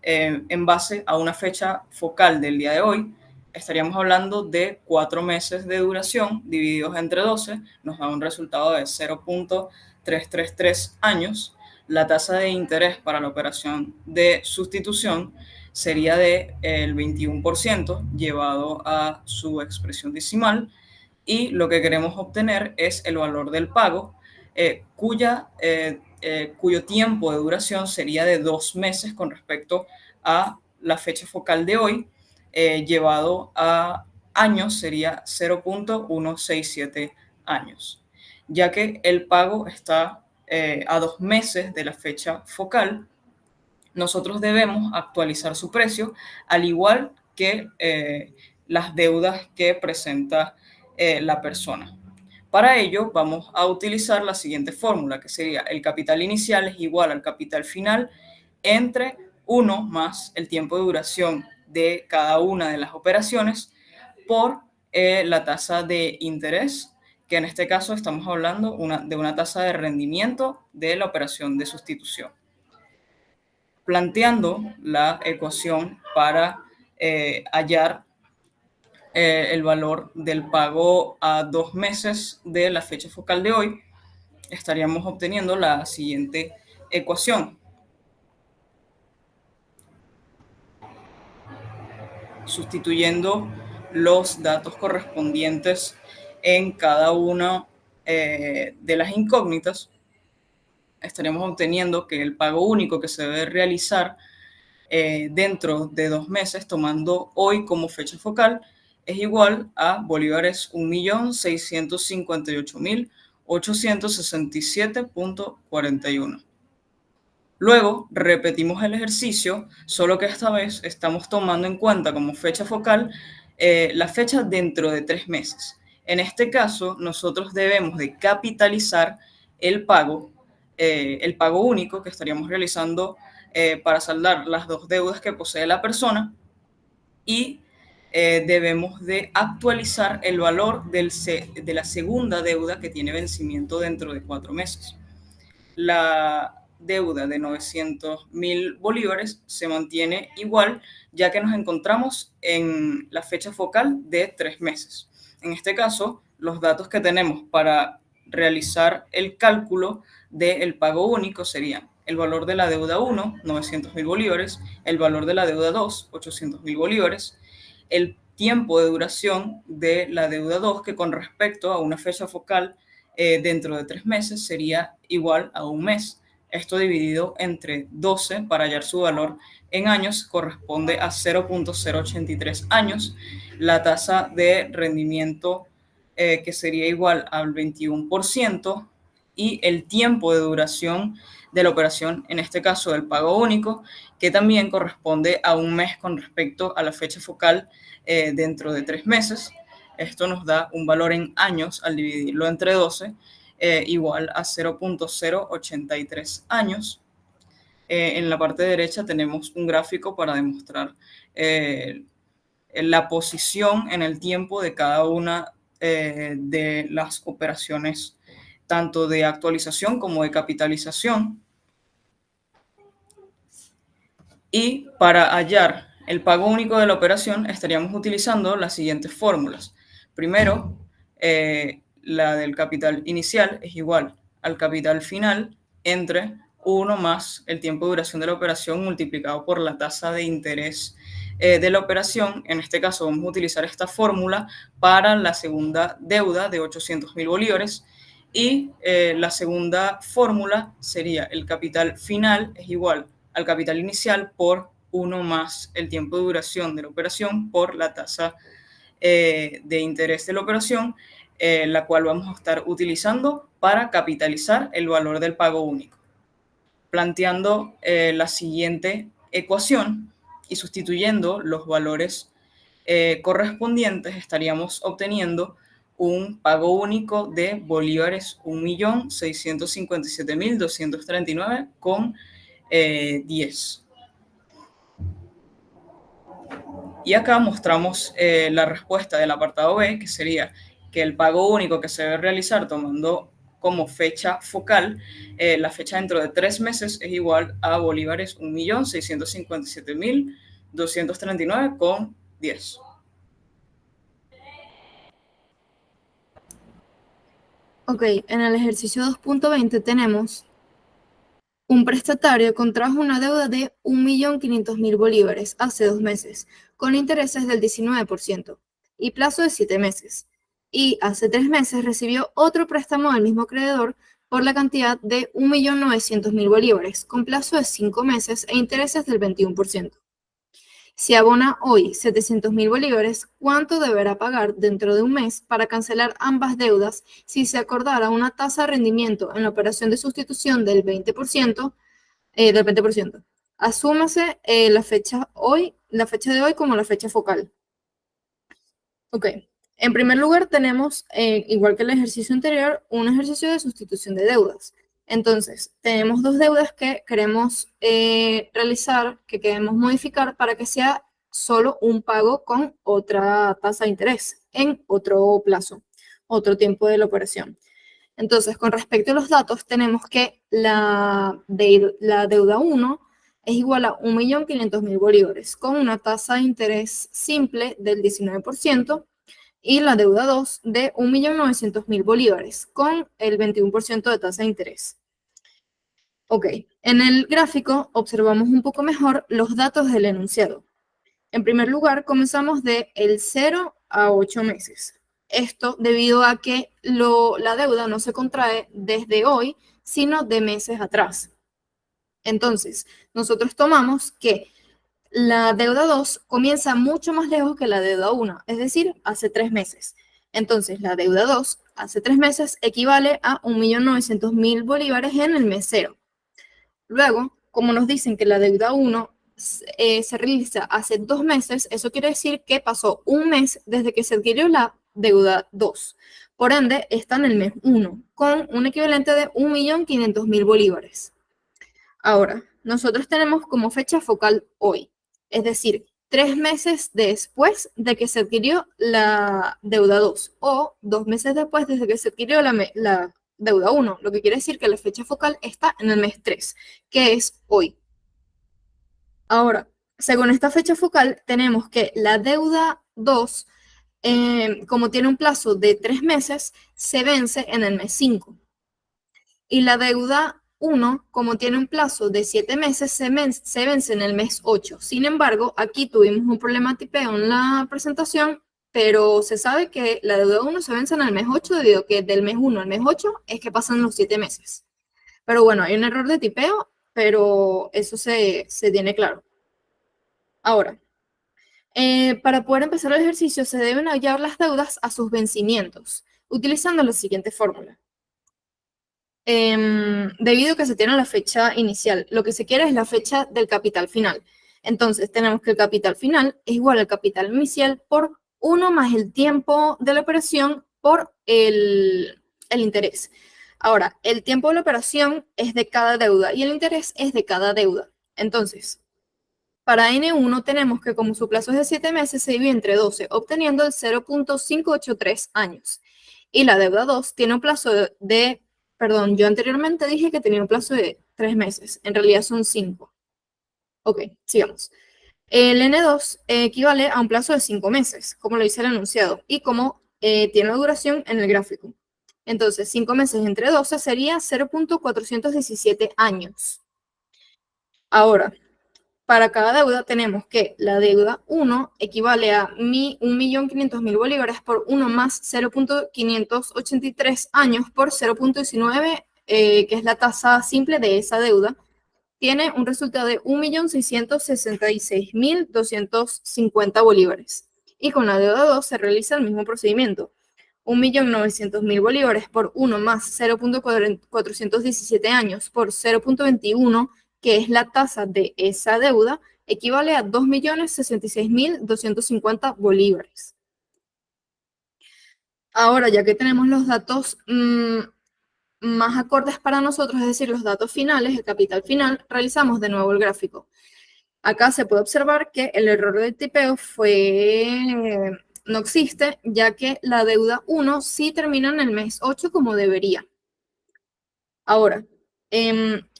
en base a una fecha focal del día de hoy, estaríamos hablando de 4 meses de duración divididos entre 12, nos da un resultado de 0.333 años. La tasa de interés para la operación de sustitución sería del 21% llevado a su expresión decimal, y lo que queremos obtener es el valor del pago, cuyo tiempo de duración sería de 2 meses con respecto a la fecha focal de hoy, llevado a años sería 0.167 años, ya que el pago está a 2 meses de la fecha focal. Nosotros debemos actualizar su precio, al igual que las deudas que presenta la persona. Para ello vamos a utilizar la siguiente fórmula, que sería el capital inicial es igual al capital final entre 1 más el tiempo de duración de cada una de las operaciones por la tasa de interés, que en este caso estamos hablando de una tasa de rendimiento de la operación de sustitución. Planteando la ecuación para hallar el valor del pago a 2 meses de la fecha focal de hoy, estaríamos obteniendo la siguiente ecuación. Sustituyendo los datos correspondientes en cada una de las incógnitas, estaríamos obteniendo que el pago único que se debe realizar dentro de 2 meses, tomando hoy como fecha focal, es igual a bolívares 1.658.867.41. Luego repetimos el ejercicio, solo que esta vez estamos tomando en cuenta como fecha focal la fecha dentro de 3 meses. En este caso, nosotros debemos de capitalizar el pago único que estaríamos realizando para saldar las dos deudas que posee la persona, y debemos de actualizar el valor de la segunda deuda que tiene vencimiento dentro de 4 meses. La deuda de 900.000 bolívares se mantiene igual, ya que nos encontramos en la fecha focal de 3 meses. En este caso, los datos que tenemos para realizar el cálculo del pago único serían el valor de la deuda 1, 900.000 bolívares, el valor de la deuda 2, 800.000 bolívares, el tiempo de duración de la deuda 2, que con respecto a una fecha focal dentro de 3 meses sería igual a 1 mes. Esto dividido entre 12 para hallar su valor en años corresponde a 0.083 años. La tasa de rendimiento que sería igual al 21%, y el tiempo de duración de la operación, en este caso del pago único, que también corresponde a 1 mes con respecto a la fecha focal dentro de 3 meses. Esto nos da un valor en años al dividirlo entre 12, igual a 0.083 años. En la parte derecha tenemos un gráfico para demostrar la posición en el tiempo de cada una de las operaciones, tanto de actualización como de capitalización. Y para hallar el pago único de la operación estaríamos utilizando las siguientes fórmulas. Primero, la del capital inicial es igual al capital final entre 1 más el tiempo de duración de la operación multiplicado por la tasa de interés de la operación. En este caso vamos a utilizar esta fórmula para la segunda deuda de 800.000 bolívares, y la segunda fórmula sería el capital final es igual al capital inicial por 1 más el tiempo de duración de la operación por la tasa de interés de la operación, la cual vamos a estar utilizando para capitalizar el valor del pago único. Planteando la siguiente ecuación y sustituyendo los valores correspondientes, estaríamos obteniendo un pago único de bolívares 1.657.239,10. Y acá mostramos la respuesta del apartado B, que sería que el pago único que se debe realizar tomando como fecha focal la fecha dentro de 3 meses es igual a bolívares 1.657.239,10. Ok, en el ejercicio 2.20 tenemos un prestatario contrajo una deuda de 1.500.000 bolívares hace 2 meses, con intereses del 19% y plazo de 7 meses. Y hace 3 meses recibió otro préstamo del mismo acreedor por la cantidad de 1.900.000 bolívares, con plazo de 5 meses e intereses del 21%. Si abona hoy 700.000 bolívares, ¿cuánto deberá pagar dentro de un mes para cancelar ambas deudas si se acordara una tasa de rendimiento en la operación de sustitución del 20%? Asúmase la fecha de hoy como la fecha focal. Ok. En primer lugar, tenemos, igual que el ejercicio anterior, un ejercicio de sustitución de deudas. Entonces, tenemos 2 deudas que queremos realizar, que queremos modificar para que sea solo un pago con otra tasa de interés en otro plazo, otro tiempo de la operación. Entonces, con respecto a los datos, tenemos que la deuda 1 es igual a 1.500.000 bolívares con una tasa de interés simple del 19%, y la deuda 2 de 1.900.000 bolívares con el 21% de tasa de interés. Ok, en el gráfico observamos un poco mejor los datos del enunciado. En primer lugar, comenzamos de el 0 a 8 meses. Esto debido a que la deuda no se contrae desde hoy, sino de meses atrás. Entonces, nosotros tomamos que la deuda 2 comienza mucho más lejos que la deuda 1, es decir, hace 3 meses. Entonces, la deuda 2 hace 3 meses equivale a 1.900.000 bolívares en el mes 0. Luego, como nos dicen que la deuda 1 se realiza hace 2 meses, eso quiere decir que pasó un mes desde que se adquirió la deuda 2. Por ende, está en el mes 1, con un equivalente de 1.500.000 bolívares. Ahora, nosotros tenemos como fecha focal hoy, es decir, 3 meses después de que se adquirió la deuda 2 o 2 meses después desde que se adquirió la deuda 1, lo que quiere decir que la fecha focal está en el mes 3, que es hoy. Ahora, según esta fecha focal, tenemos que la deuda 2, como tiene un plazo de 3 meses, se vence en el mes 5. Y la deuda 1, como tiene un plazo de 7 meses, se vence en el mes 8. Sin embargo, aquí tuvimos un problema de tipeo en la presentación, pero se sabe que la deuda 1 se vence en el mes 8 debido a que del mes 1 al mes 8 es que pasan los 7 meses. Pero bueno, hay un error de tipeo, pero eso se tiene claro. Ahora, para poder empezar el ejercicio se deben hallar las deudas a sus vencimientos, utilizando la siguiente fórmula. Debido a que se tiene la fecha inicial, lo que se quiere es la fecha del capital final. Entonces, tenemos que el capital final es igual al capital inicial por 1 más el tiempo de la operación por el interés. Ahora, el tiempo de la operación es de cada deuda y el interés es de cada deuda. Entonces, para N1 tenemos que como su plazo es de 7 meses, se divide entre 12, obteniendo el 0.583 años. Y la deuda 2 tiene un plazo perdón, yo anteriormente dije que tenía un plazo de 3 meses, en realidad son 5. Ok, sigamos. El N2 equivale a un plazo de 5 meses, como lo dice el enunciado, y como tiene la duración en el gráfico. Entonces, 5 meses entre 12 sería 0.417 años. Ahora, para cada deuda tenemos que la deuda 1 equivale a 1.500.000 bolívares por 1 más 0.583 años por 0.19, que es la tasa simple de esa deuda. Tiene un resultado de 1.666.250 bolívares. Y con la deuda 2 se realiza el mismo procedimiento. 1.900.000 bolívares por 1 más 0.417 años por 0.21, que es la tasa de esa deuda, equivale a 2.066.250 bolívares. Ahora, ya que tenemos los datos más acordes para nosotros, es decir, los datos finales, el capital final, realizamos de nuevo el gráfico. Acá se puede observar que el error de tipeo no existe, ya que la deuda 1 sí termina en el mes 8 como debería. Ahora,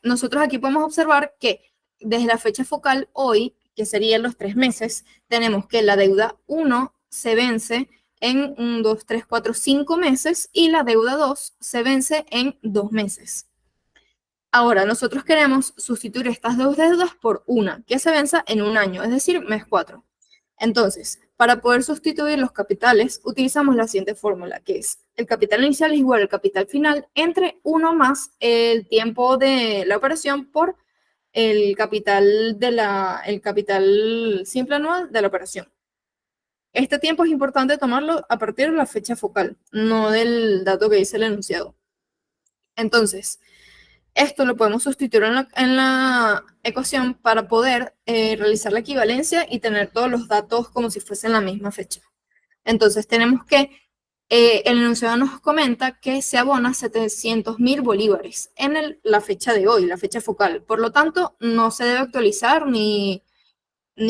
nosotros aquí podemos observar que desde la fecha focal hoy, que serían los 3 meses, tenemos que la deuda 1 se vence en 1, 2, 3, 4, 5 meses y la deuda 2 se vence en 2 meses. Ahora, nosotros queremos sustituir estas dos deudas por una, que se venza en un año, es decir, mes 4. Entonces, para poder sustituir los capitales, utilizamos la siguiente fórmula, que es el capital inicial es igual al capital final entre 1 más el tiempo de la operación por el capital simple anual de la operación. Este tiempo es importante tomarlo a partir de la fecha focal, no del dato que dice el enunciado. Entonces, esto lo podemos sustituir en la ecuación para poder realizar la equivalencia y tener todos los datos como si fuesen la misma fecha. Entonces tenemos que, el enunciado nos comenta que se abona 700.000 bolívares en la fecha de hoy, la fecha focal. Por lo tanto, no se debe actualizar ni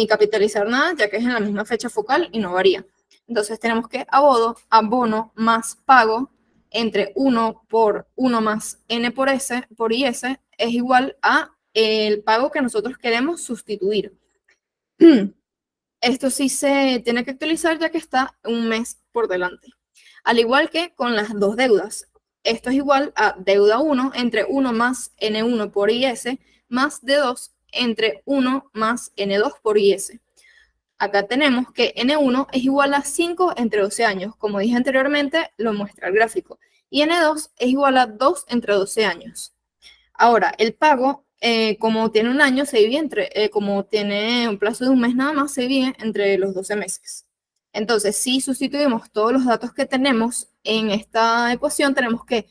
capitalizar nada, ya que es en la misma fecha focal y no varía. Entonces tenemos que abono más pago entre 1 por 1 más n por s por is es igual a el pago que nosotros queremos sustituir. Esto sí se tiene que actualizar ya que está un mes por delante. Al igual que con las dos deudas. Esto es igual a deuda 1 entre 1 más n1 por is más d2 entre 1 más n2 por is. Acá tenemos que N1 es igual a 5 entre 12 años. Como dije anteriormente, lo muestra el gráfico. Y N2 es igual a 2 entre 12 años. Ahora, el pago, como tiene un año, se divide como tiene un plazo de un mes nada más, se divide entre los 12 meses. Entonces, si sustituimos todos los datos que tenemos en esta ecuación, tenemos que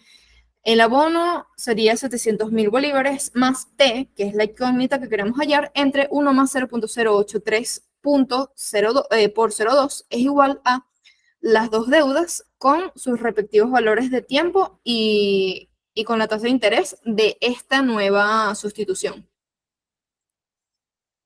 el abono sería 700.000 bolívares más T, que es la incógnita que queremos hallar, entre 1 más 0.083 por 0.2 es igual a las dos deudas con sus respectivos valores de tiempo y con la tasa de interés de esta nueva sustitución.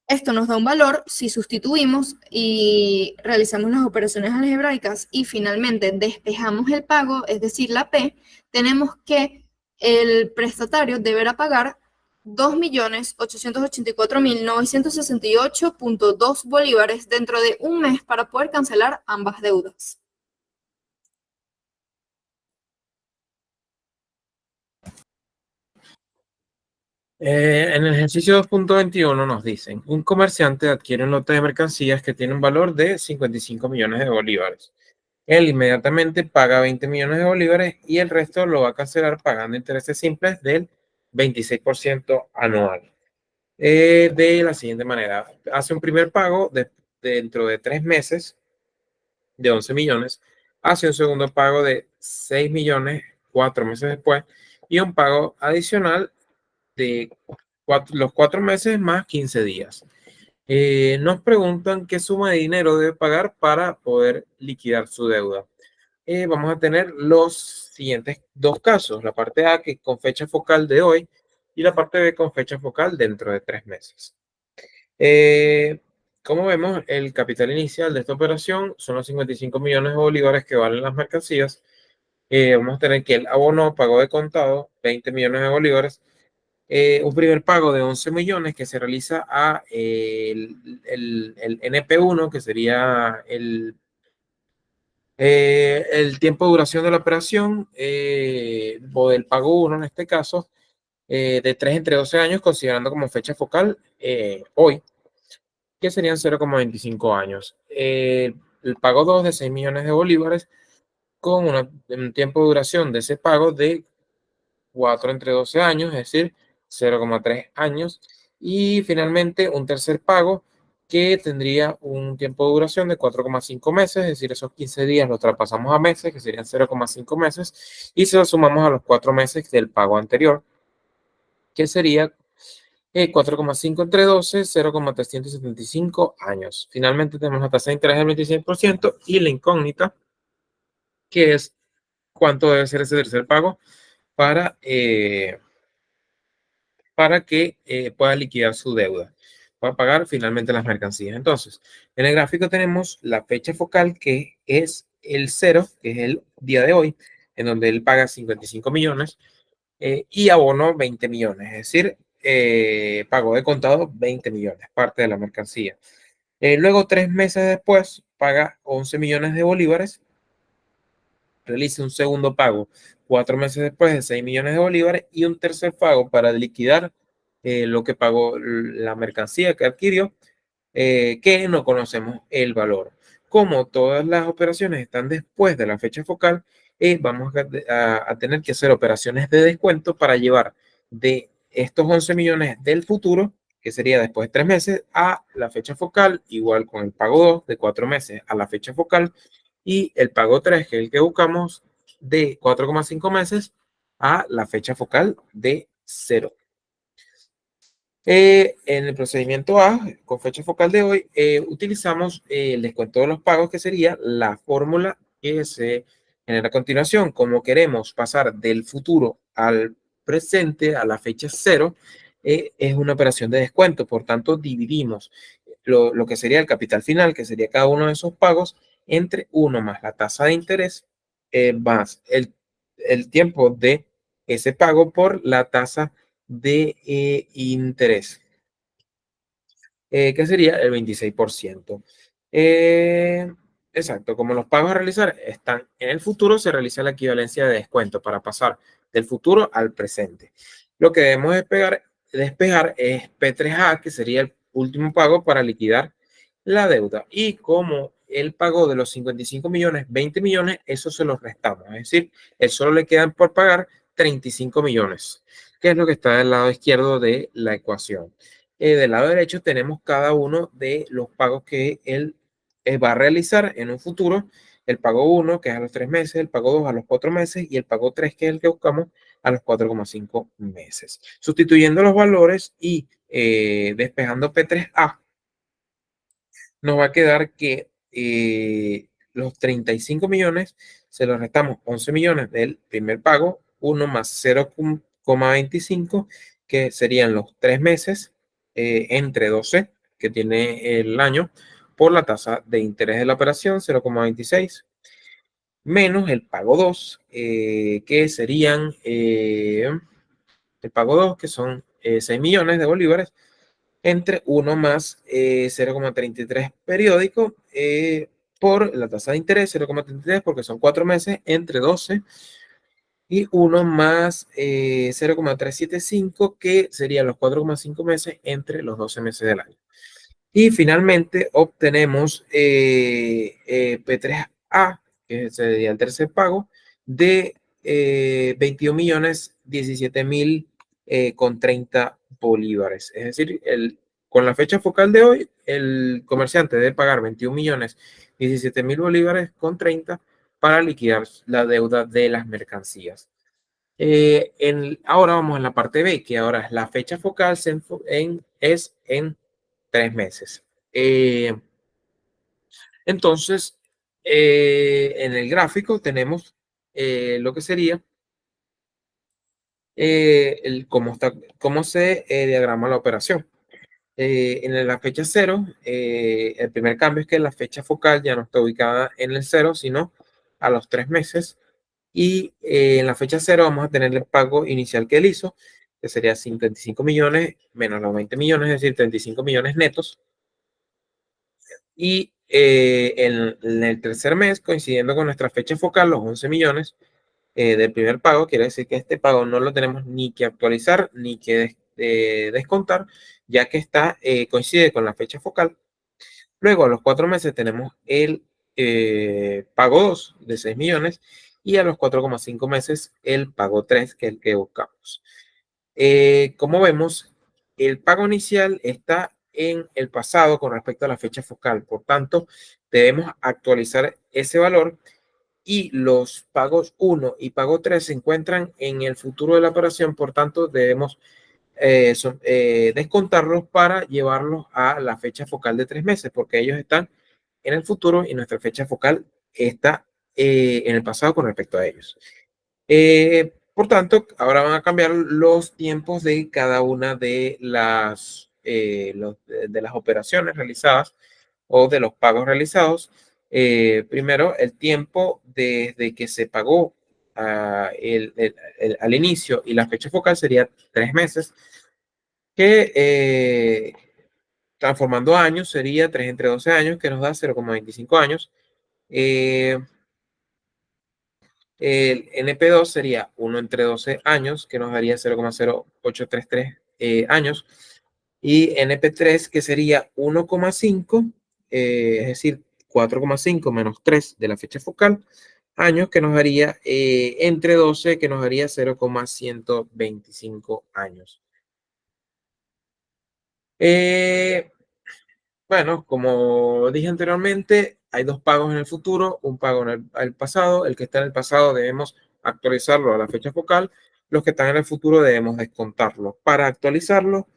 Esto nos da un valor si sustituimos y realizamos las operaciones algebraicas y finalmente despejamos el pago, es decir, la P, tenemos que el prestatario deberá pagar 2.884.968.2 bolívares dentro de un mes para poder cancelar ambas deudas. En el ejercicio 2.21 nos dicen, un comerciante adquiere un lote de mercancías que tiene un valor de 55 millones de bolívares. Él inmediatamente paga 20 millones de bolívares y el resto lo va a cancelar pagando intereses simples del 26% anual. De la siguiente manera, hace un primer pago dentro de 3 meses de 11 millones, hace un segundo pago de 6 millones 4 meses después y un pago adicional de los 4 meses más 15 días. Nos preguntan qué suma de dinero debe pagar para poder liquidar su deuda. Vamos a tener los siguientes dos casos, la parte A que con fecha focal de hoy y la parte B con fecha focal dentro de 3 meses. Como vemos, el capital inicial de esta operación son los 55 millones de bolívares que valen las mercancías. Vamos a tener que el abono pagó de contado 20 millones de bolívares. Un primer pago de 11 millones que se realiza a el NP1, que sería El tiempo de duración de la operación o del pago 1 en este caso, de 3 entre 12 años, considerando como fecha focal hoy, que serían 0,25 años. El pago 2 de 6 millones de bolívares con un tiempo de duración de ese pago de 4 entre 12 años, es decir, 0,3 años. Y finalmente un tercer pago que tendría un tiempo de duración de 4,5 meses, es decir, esos 15 días los traspasamos a meses, que serían 0,5 meses, y se los sumamos a los 4 meses del pago anterior, que sería 4,5 entre 12, 0,375 años. Finalmente tenemos la tasa de interés del 26% y la incógnita, que es cuánto debe ser ese tercer pago para que pueda liquidar su deuda, para pagar finalmente las mercancías. Entonces, en el gráfico tenemos la fecha focal, que es el 0, que es el día de hoy, en donde él paga 55 millones y abono 20 millones, es decir, pagó de contado 20 millones, parte de la mercancía. Luego, 3 meses después, paga 11 millones de bolívares, realice un segundo pago 4 meses después de 6 millones de bolívares y un tercer pago para liquidar lo que pagó la mercancía que adquirió, que no conocemos el valor. Como todas las operaciones están después de la fecha focal, vamos a tener que hacer operaciones de descuento para llevar de estos 11 millones del futuro, que sería después de 3 meses, a la fecha focal, igual con el pago 2 de 4 meses a la fecha focal, y el pago 3, que es el que buscamos, de 4,5 meses a la fecha focal de 0. En el procedimiento A, con fecha focal de hoy, utilizamos el descuento de los pagos, que sería la fórmula que se genera a continuación. Como queremos pasar del futuro al presente, a la fecha 0, es una operación de descuento. Por tanto, dividimos lo que sería el capital final, que sería cada uno de esos pagos, entre 1 más la tasa de interés, más el tiempo de ese pago por la tasa de interés, que sería el 26%. Exacto, como los pagos a realizar están en el futuro, se realiza la equivalencia de descuento para pasar del futuro al presente. Lo que debemos despejar es P3A, que sería el último pago para liquidar la deuda. Y como él pagó de los 55 millones, 20 millones, eso se los restamos. Es decir, él solo le quedan por pagar 35 millones, que es lo que está del lado izquierdo de la ecuación. Del lado derecho tenemos cada uno de los pagos que él va a realizar en un futuro. El pago 1, que es a los 3 meses, el pago 2 a los 4 meses y el pago 3, que es el que buscamos, a los 4,5 meses. Sustituyendo los valores y despejando P3A, nos va a quedar que los 35 millones se los restamos 11 millones del primer pago, 1 más 0,25, que serían los 3 meses entre 12 que tiene el año, por la tasa de interés de la operación, 0,26, menos el pago 2, que serían el pago 2, que son 6 millones de bolívares, entre 1 más 0,33 periódico por la tasa de interés, 0,33, porque son 4 meses, entre 12, y 1 más 0,375, que serían los 4,5 meses entre los 12 meses del año. Y finalmente obtenemos P3A, que sería el tercer pago, de 21 millones 17 mil con 30 bolívares. Es decir, con la fecha focal de hoy, el comerciante debe pagar 21 millones 17 mil bolívares con 30 para liquidar la deuda de las mercancías. Ahora vamos a la parte B, que ahora es la fecha focal es en 3 meses. Entonces, en el gráfico tenemos lo que sería cómo se diagrama la operación. En la fecha 0, el primer cambio es que la fecha focal ya no está ubicada en el 0, sino a los 3 meses. Y en la fecha 0 vamos a tener el pago inicial que él hizo, que sería 55 millones menos los 20 millones, es decir, 35 millones netos. Y en el tercer mes, coincidiendo con nuestra fecha focal, los 11 millones del primer pago, quiere decir que este pago no lo tenemos ni que actualizar ni que descontar, ya que coincide con la fecha focal. Luego, a los 4 meses tenemos el pago 2 de 6 millones y a los 4,5 meses el pago 3, que es el que buscamos. Como vemos, el pago inicial está en el pasado con respecto a la fecha focal. Por tanto, debemos actualizar ese valor y los pagos 1 y pago 3 se encuentran en el futuro de la operación. Por tanto, debemos descontarlos para llevarlos a la fecha focal de 3 meses, porque ellos están en el futuro y nuestra fecha focal está en el pasado con respecto a ellos. Por tanto, ahora van a cambiar los tiempos de cada una de de las operaciones realizadas o de los pagos realizados. Primero, el tiempo desde que se pagó al inicio y la fecha focal sería 3 meses, que transformando a años sería 3 entre 12 años, que nos da 0,25 años. El NP2 sería 1 entre 12 años, que nos daría 0,0833 años. Y NP3, que sería 1,5, es decir, 4,5 menos 3 de la fecha focal, años, que nos daría entre 12, que nos daría 0,125 años. Bueno, como dije anteriormente, hay dos pagos en el futuro, un pago en el pasado. El que está en el pasado debemos actualizarlo a la fecha focal. Los que están en el futuro debemos descontarlo. Para actualizarlo,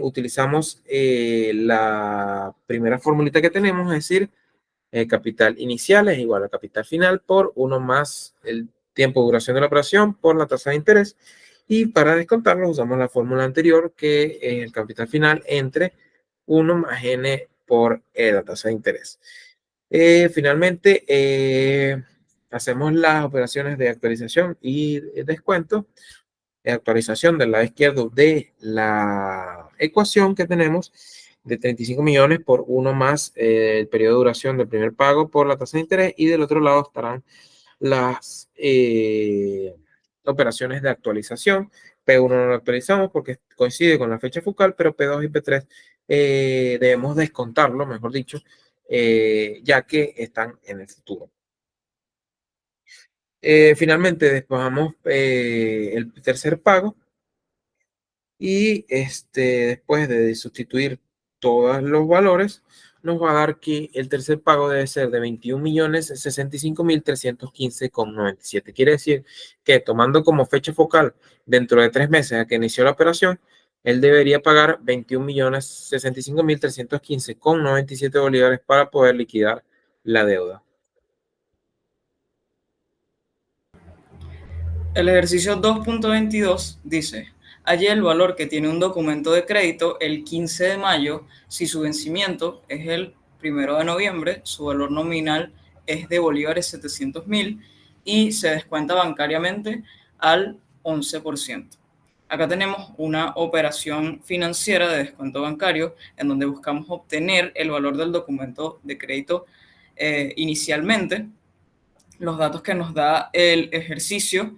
utilizamos la primera formulita que tenemos, es decir, capital inicial es igual a capital final por 1 más el tiempo de duración de la operación por la tasa de interés. Y para descontarlo usamos la fórmula anterior, que es el capital final entre 1 más n por la tasa de interés. Finalmente, hacemos las operaciones de actualización y descuento. Actualización del lado izquierdo de la ecuación que tenemos de 35 millones por 1 más el periodo de duración del primer pago por la tasa de interés, y del otro lado estarán las operaciones de actualización. P1 no lo actualizamos porque coincide con la fecha focal, pero P2 y P3 debemos descontarlo, mejor dicho, ya que están en el futuro. Finalmente, despojamos el tercer pago y después de sustituir todos los valores, nos va a dar que el tercer pago debe ser de 21.065.315,97. Quiere decir que, tomando como fecha focal dentro de 3 meses a que inició la operación, él debería pagar 21.065.315,97 bolívares para poder liquidar la deuda. El ejercicio 2.22 dice: halla el valor que tiene un documento de crédito el 15 de mayo si su vencimiento es el 1 de noviembre, su valor nominal es de bolívares 700.000 y se descuenta bancariamente al 11%. Acá tenemos una operación financiera de descuento bancario en donde buscamos obtener el valor del documento de crédito inicialmente. Los datos que nos da el ejercicio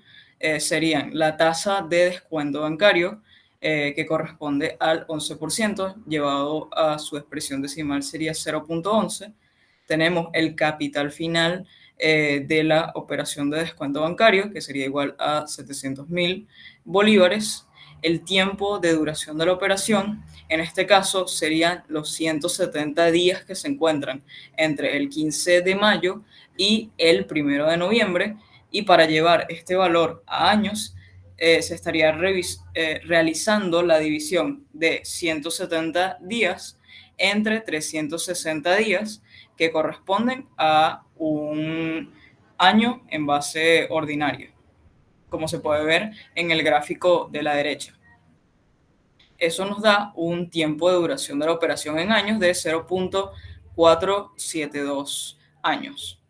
serían la tasa de descuento bancario, que corresponde al 11%, llevado a su expresión decimal sería 0.11. Tenemos el capital final de la operación de descuento bancario, que sería igual a 700.000 bolívares. El tiempo de duración de la operación, en este caso, serían los 170 días que se encuentran entre el 15 de mayo y el 1 de noviembre. Y para llevar este valor a años, se estaría realizando la división de 170 días entre 360 días, que corresponden a un año en base ordinaria, como se puede ver en el gráfico de la derecha. Eso nos da un tiempo de duración de la operación en años de 0.472 años.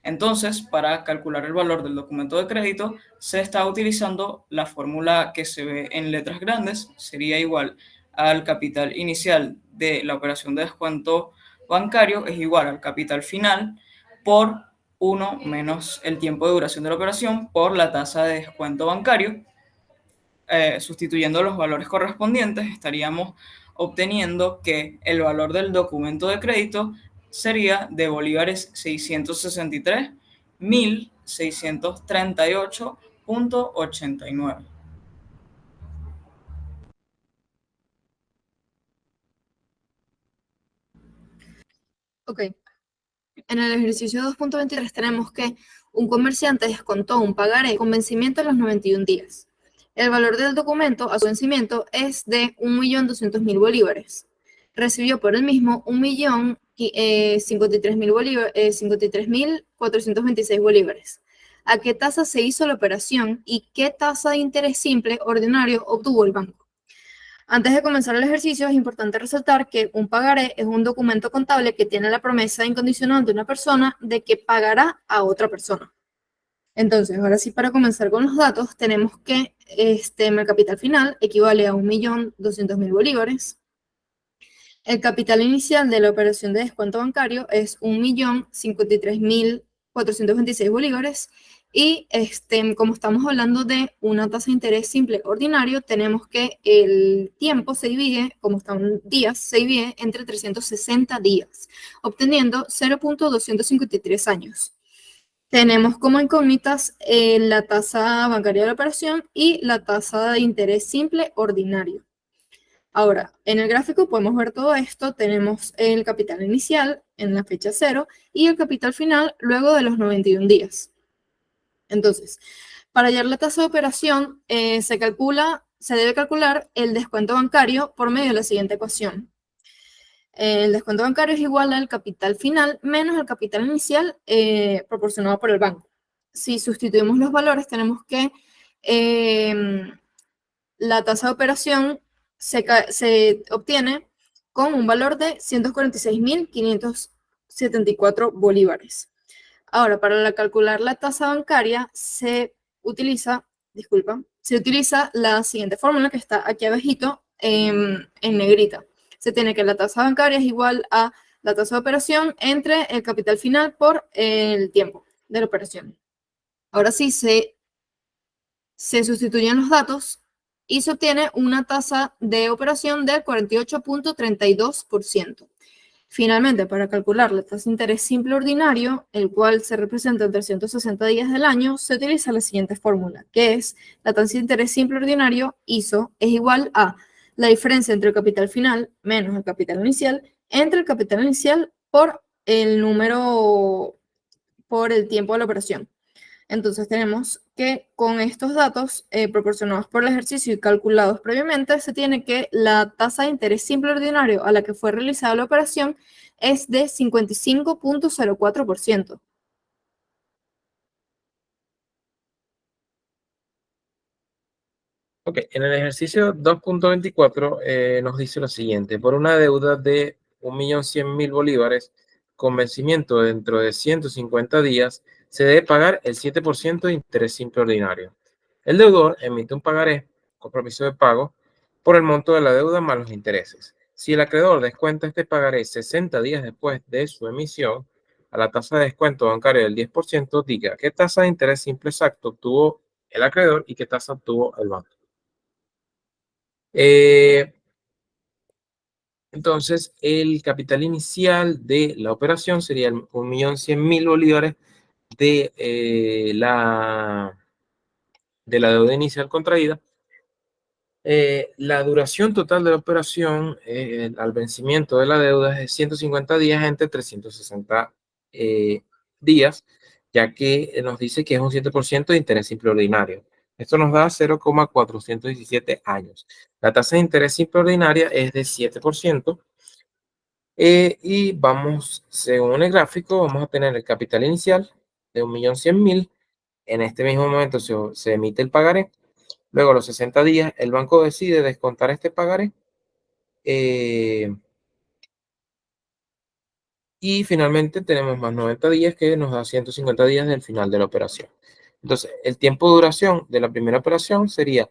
Entonces, para calcular el valor del documento de crédito, se está utilizando la fórmula que se ve en letras grandes. Sería igual al capital inicial de la operación de descuento bancario es igual al capital final por 1 menos el tiempo de duración de la operación por la tasa de descuento bancario. Sustituyendo los valores correspondientes, estaríamos obteniendo que el valor del documento de crédito sería de bolívares 663.638.89. Ok. En el ejercicio 2.23 tenemos que un comerciante descontó un pagaré con vencimiento a los 91 días. El valor del documento a su vencimiento es de 1.200.000 bolívares. Recibió por el mismo 53.426 bolívares. ¿A qué tasa se hizo la operación y qué tasa de interés simple ordinario obtuvo el banco? Antes de comenzar el ejercicio, es importante resaltar que un pagaré es un documento contable que tiene la promesa incondicional de una persona de que pagará a otra persona. Entonces, ahora sí, para comenzar con los datos, tenemos que el capital final equivale a 1.200.000 bolívares. El capital inicial de la operación de descuento bancario es 1.053.426 bolívares. Y como estamos hablando de una tasa de interés simple ordinario, tenemos que el tiempo se divide, como están días, se divide entre 360 días, obteniendo 0.253 años. Tenemos como incógnitas la tasa bancaria de la operación y la tasa de interés simple ordinario. Ahora, en el gráfico podemos ver todo esto. Tenemos el capital inicial en la fecha 0 y el capital final luego de los 91 días. Entonces, para hallar la tasa de operación, se debe calcular el descuento bancario por medio de la siguiente ecuación. El descuento bancario es igual al capital final menos el capital inicial proporcionado por el banco. Si sustituimos los valores, tenemos que la tasa de operación se obtiene con un valor de 146.574 bolívares. Ahora, para calcular la tasa bancaria se utiliza la siguiente fórmula que está aquí abajito en negrita. Se tiene que la tasa bancaria es igual a la tasa de operación entre el capital final por el tiempo de la operación. Ahora sí, se sustituyen los datos y se obtiene una tasa de operación del 48.32%. Finalmente, para calcular la tasa de interés simple ordinario, el cual se representa en 360 días del año, se utiliza la siguiente fórmula, que es la tasa de interés simple ordinario, ISO, es igual a la diferencia entre el capital final menos el capital inicial, entre el capital inicial por el tiempo de la operación. Entonces tenemos que con estos datos proporcionados por el ejercicio y calculados previamente, se tiene que la tasa de interés simple ordinario a la que fue realizada la operación es de 55.04%. Ok, en el ejercicio 2.24 nos dice lo siguiente: por una deuda de 1.100.000 bolívares con vencimiento dentro de 150 días, se debe pagar el 7% de interés simple ordinario. El deudor emite un pagaré, compromiso de pago, por el monto de la deuda más los intereses. Si el acreedor descuenta este pagaré 60 días después de su emisión, a la tasa de descuento bancario del 10%, diga qué tasa de interés simple exacto obtuvo el acreedor y qué tasa obtuvo el banco. Entonces, el capital inicial de la operación sería 1.100.000 bolívares de la deuda inicial contraída. La duración total de la operación al vencimiento de la deuda es de 150 días entre 360 días, ya que nos dice que es un 7% de interés simple ordinario. Esto nos da 0,417 años. La tasa de interés simple ordinaria es de 7%. Y vamos, según el gráfico, vamos a tener el capital inicial de 1.100.000. En este mismo momento se emite el pagaré. Luego, a los 60 días, el banco decide descontar este pagaré. Y finalmente tenemos más 90 días que nos da 150 días del final de la operación. Entonces, el tiempo de duración de la primera operación sería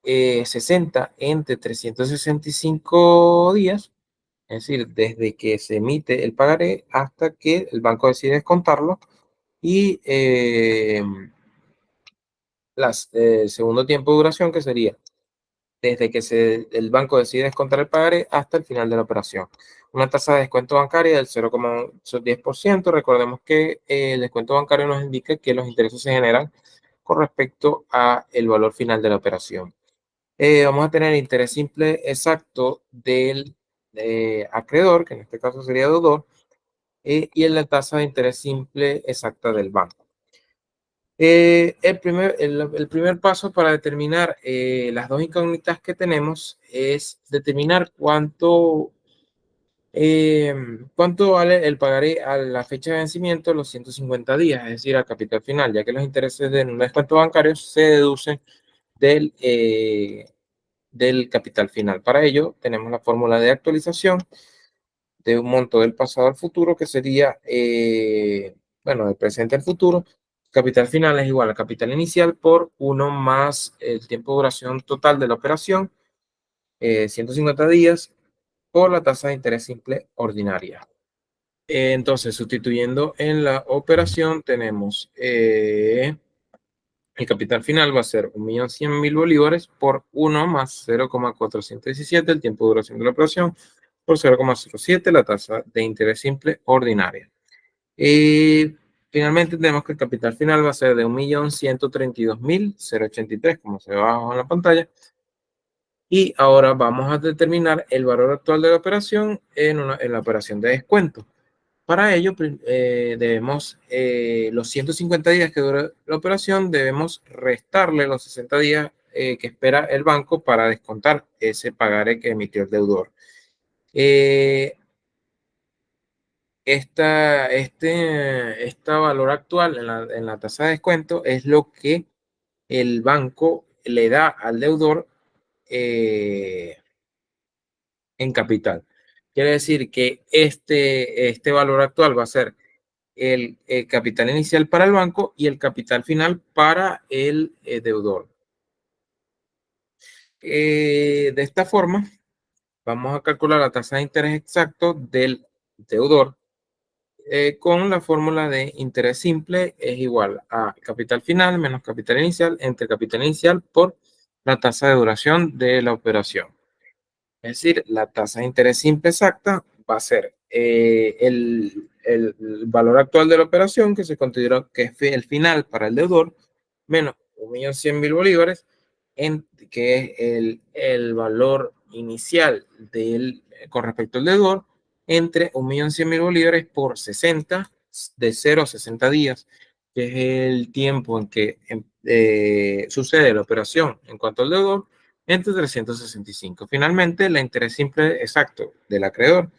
60 entre 365 días Es decir, desde que se emite el pagaré hasta que el banco decide descontarlo. Y el segundo tiempo de duración, que sería desde que el banco decide descontar el pagaré hasta el final de la operación. Una tasa de descuento bancaria del 0,10%. Recordemos que el descuento bancario nos indica que los intereses se generan con respecto a el valor final de la operación. Vamos a tener el interés simple exacto del acreedor, que en este caso sería deudor, y la tasa de interés simple exacta del banco. El primer paso para determinar las dos incógnitas que tenemos es determinar cuánto vale el pagaré a la fecha de vencimiento, los 150 días, es decir, al capital final, ya que los intereses de un descuento bancario se deducen del capital final. Para ello, tenemos la fórmula de actualización de un monto del pasado al futuro, que sería, bueno, del presente al futuro. Capital final es igual a capital inicial por 1 más el tiempo de duración total de la operación, 150 días, por la tasa de interés simple ordinaria. Entonces, sustituyendo en la operación, tenemos el capital final va a ser 1.100.000 bolívares por 1 más 0,417, el tiempo de duración de la operación, por 0,07, la tasa de interés simple ordinaria. Y finalmente tenemos que el capital final va a ser de 1.132.083, como se ve abajo en la pantalla. Y ahora vamos a determinar el valor actual de la operación en la operación de descuento. Para ello, debemos, los 150 días que dura la operación, debemos restarle los 60 días que espera el banco para descontar ese pagaré que emitió el deudor. Este valor actual en la tasa de descuento es lo que el banco le da al deudor en capital. Quiere decir que este valor actual va a ser el capital inicial para el banco y el capital final para el deudor. De esta forma, vamos a calcular la tasa de interés exacto del deudor con la fórmula de interés simple es igual a capital final menos capital inicial entre capital inicial por la tasa de duración de la operación. Es decir, la tasa de interés simple exacta va a ser el valor actual de la operación, que se considera que es el final para el deudor, menos 1.100.000 bolívares, que es el valor inicial con respecto al deudor, entre 1.100.000 bolívares por 60, de 0 a 60 días, que es el tiempo en que sucede la operación en cuanto al deudor, entre 365. Finalmente, el interés simple exacto del acreedor,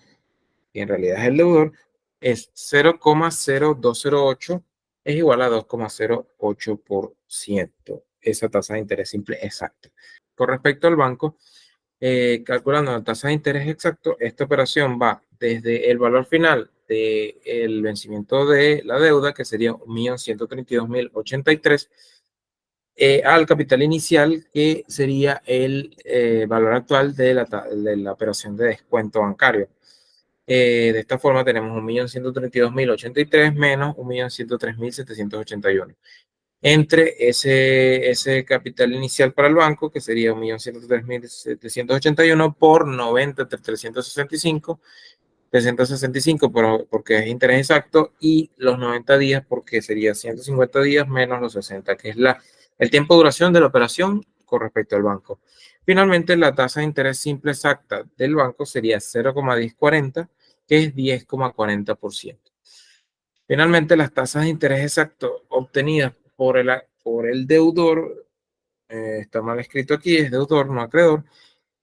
que en realidad es el deudor, es 0,0208, es igual a 2,08%. Esa tasa de interés simple exacta. Con respecto al banco, calculando la tasa de interés exacto, esta operación va desde el valor final del vencimiento de la deuda, que sería 1.132.083, al capital inicial, que sería el valor actual de la operación de descuento bancario. De esta forma tenemos 1.132.083 menos 1.103.781. Entre ese capital inicial para el banco, que sería 1.103.781 por 90, 365 porque es interés exacto, y los 90 días porque sería 150 días menos los 60, que es el tiempo de duración de la operación con respecto al banco. Finalmente, la tasa de interés simple exacta del banco sería 0,1040, que es 10,40%. Finalmente, las tasas de interés exacto obtenidas por el deudor, está mal escrito aquí, es deudor, no acreedor,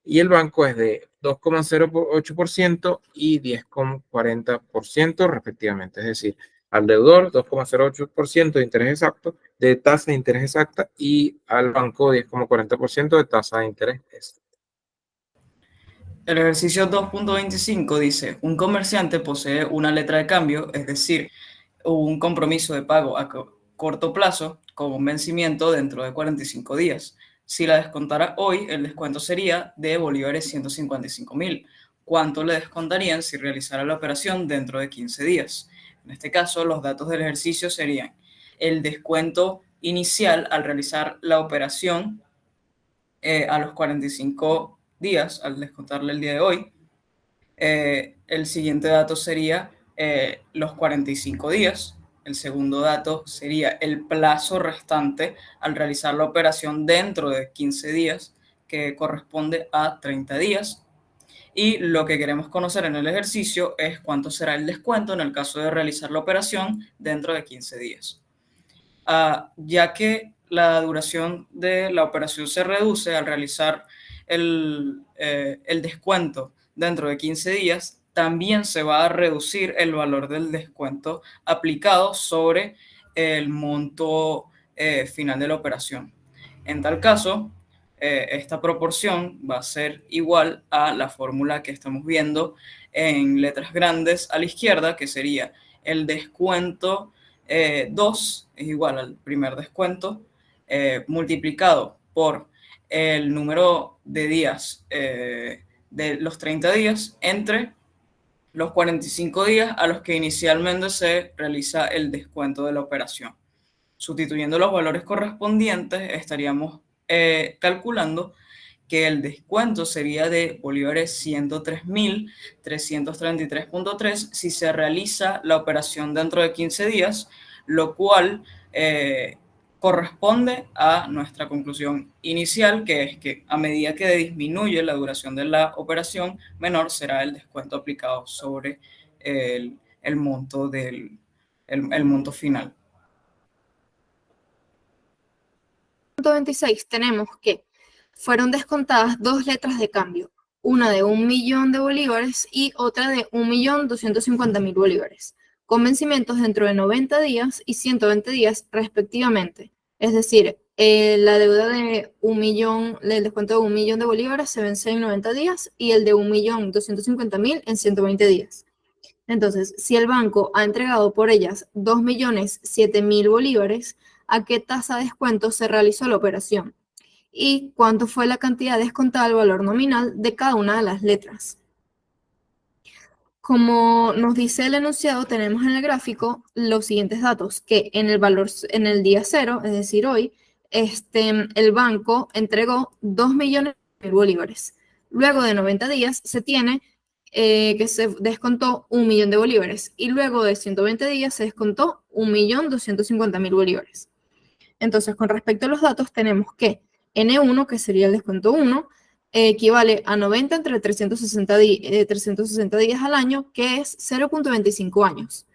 y el banco es de 2,08% y 10,40% respectivamente. Es decir, al deudor 2,08% de interés exacto, de tasa de interés exacta, y al banco 10,40% de tasa de interés exacta. El ejercicio 2.25 dice, un comerciante posee una letra de cambio, es decir, un compromiso de pago a corto plazo con un vencimiento dentro de 45 días. Si la descontara hoy, el descuento sería de bolívares 155.000, cuánto le descontarían si realizara la operación dentro de 15 días. En este caso, los datos del ejercicio serían el descuento inicial al realizar la operación a los 45 días, al descontarle el día de hoy. El siguiente dato sería los 45 días. El segundo dato sería el plazo restante al realizar la operación dentro de 15 días, que corresponde a 30 días. Y lo que queremos conocer en el ejercicio es cuánto será el descuento en el caso de realizar la operación dentro de 15 días. Ya que la duración de la operación se reduce al realizar el descuento dentro de 15 días, también se va a reducir el valor del descuento aplicado sobre el monto final de la operación. En tal caso, esta proporción va a ser igual a la fórmula que estamos viendo en letras grandes a la izquierda, que sería el descuento 2 es igual al primer descuento multiplicado por el número de días de los 30 días entre los 45 días a los que inicialmente se realiza el descuento de la operación. Sustituyendo los valores correspondientes, estaríamos calculando que el descuento sería de bolívares 103.333.3 si se realiza la operación dentro de 15 días, lo cual corresponde a nuestra conclusión inicial, que es que a medida que disminuye la duración de la operación, menor será el descuento aplicado sobre el monto el monto final. 26 tenemos que fueron descontadas dos letras de cambio, una de 1.000.000 de bolívares y otra de 1.250.000 bolívares, con vencimientos dentro de 90 días y 120 días respectivamente. Es decir, la deuda de 1.000.000, el descuento de 1.000.000 de bolívares se vence en 90 días y el de 1.250.000 en 120 días. Entonces, si el banco ha entregado por ellas 2.007.000 bolívares, ¿a qué tasa de descuento se realizó la operación? ¿Y cuánto fue la cantidad descontada al valor nominal de cada una de las letras? Como nos dice el enunciado, tenemos en el gráfico los siguientes datos, que en el día 0, es decir, hoy, el banco entregó 2.000.000 bolívares. Luego de 90 días se tiene que se descontó 1.000.000 de bolívares y luego de 120 días se descontó 1.250.000 bolívares. Entonces, con respecto a los datos, tenemos que N1, que sería el descuento 1, equivale a 90 entre 360 días al año, que es 0.25 años.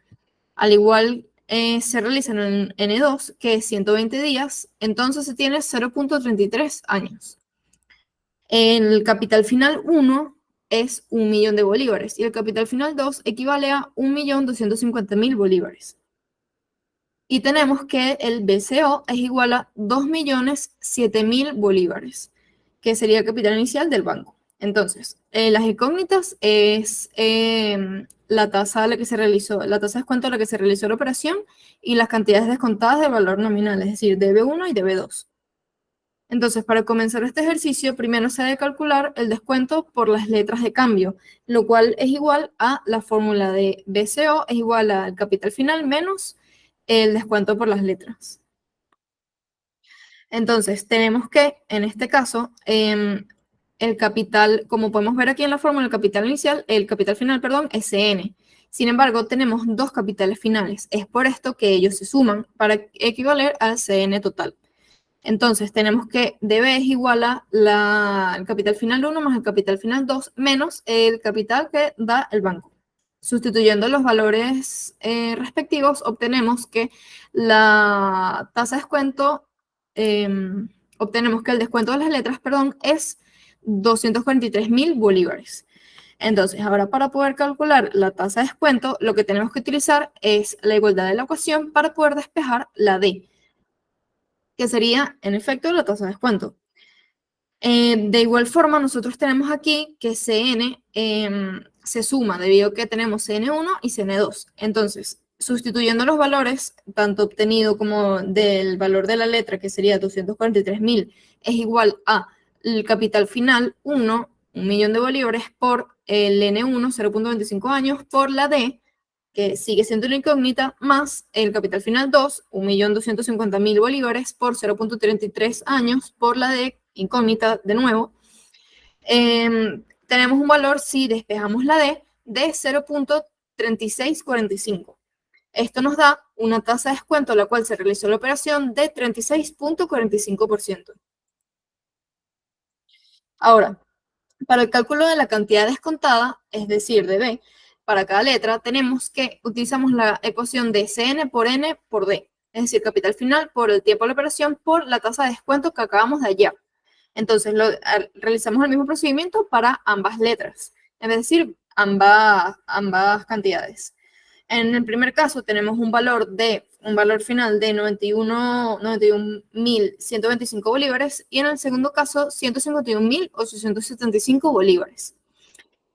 Al igual se realiza en N2, que es 120 días, entonces se tiene 0.33 años. El capital final 1 es 1.000.000 de bolívares y el capital final 2 equivale a 1.250.000 bolívares. Y tenemos que el BCO es igual a 2.007.000 bolívares, que sería el capital inicial del banco. Entonces, las incógnitas es la tasa a la que se realizó, la tasa de descuento a la que se realizó la operación y las cantidades descontadas del valor nominal, es decir, DB1 y DB2. Entonces, para comenzar este ejercicio, primero se debe calcular el descuento por las letras de cambio, lo cual es igual a la fórmula de BCO, es igual al capital final menos el descuento por las letras. Entonces, tenemos que, en este caso, el capital, como podemos ver aquí en la fórmula, el capital final, perdón, es CN. Sin embargo, tenemos dos capitales finales. Es por esto que ellos se suman para equivaler al CN total. Entonces, tenemos que DB es igual a el capital final 1 más el capital final 2 menos el capital que da el banco. Sustituyendo los valores respectivos, obtenemos que la tasa de descuento, obtenemos que el descuento de las letras, perdón, es 243.000 bolívares. Entonces, ahora para poder calcular la tasa de descuento, lo que tenemos que utilizar es la igualdad de la ecuación para poder despejar la D, que sería, en efecto, la tasa de descuento. De igual forma, nosotros tenemos aquí que CN se suma debido a que tenemos CN1 y CN2. Entonces, sustituyendo los valores, tanto obtenido como del valor de la letra, que sería 243.000, es igual a el capital final 1 1 millón de bolívares, por el N1, 0.25 años, por la D, que sigue siendo una incógnita, más el capital final 2, 1.250.000 bolívares, por 0.33 años, por la D, incógnita de nuevo. Tenemos un valor, si despejamos la D, de 0.3645. Esto nos da una tasa de descuento a la cual se realizó la operación de 36.45%. Ahora, para el cálculo de la cantidad descontada, es decir, de B, para cada letra, utilizamos la ecuación de Cn por N por D, es decir, capital final por el tiempo de la operación por la tasa de descuento que acabamos de hallar. Entonces, realizamos el mismo procedimiento para ambas letras, es decir, ambas cantidades. En el primer caso tenemos un valor final de 91.125 bolívares y en el segundo caso 151.875 bolívares.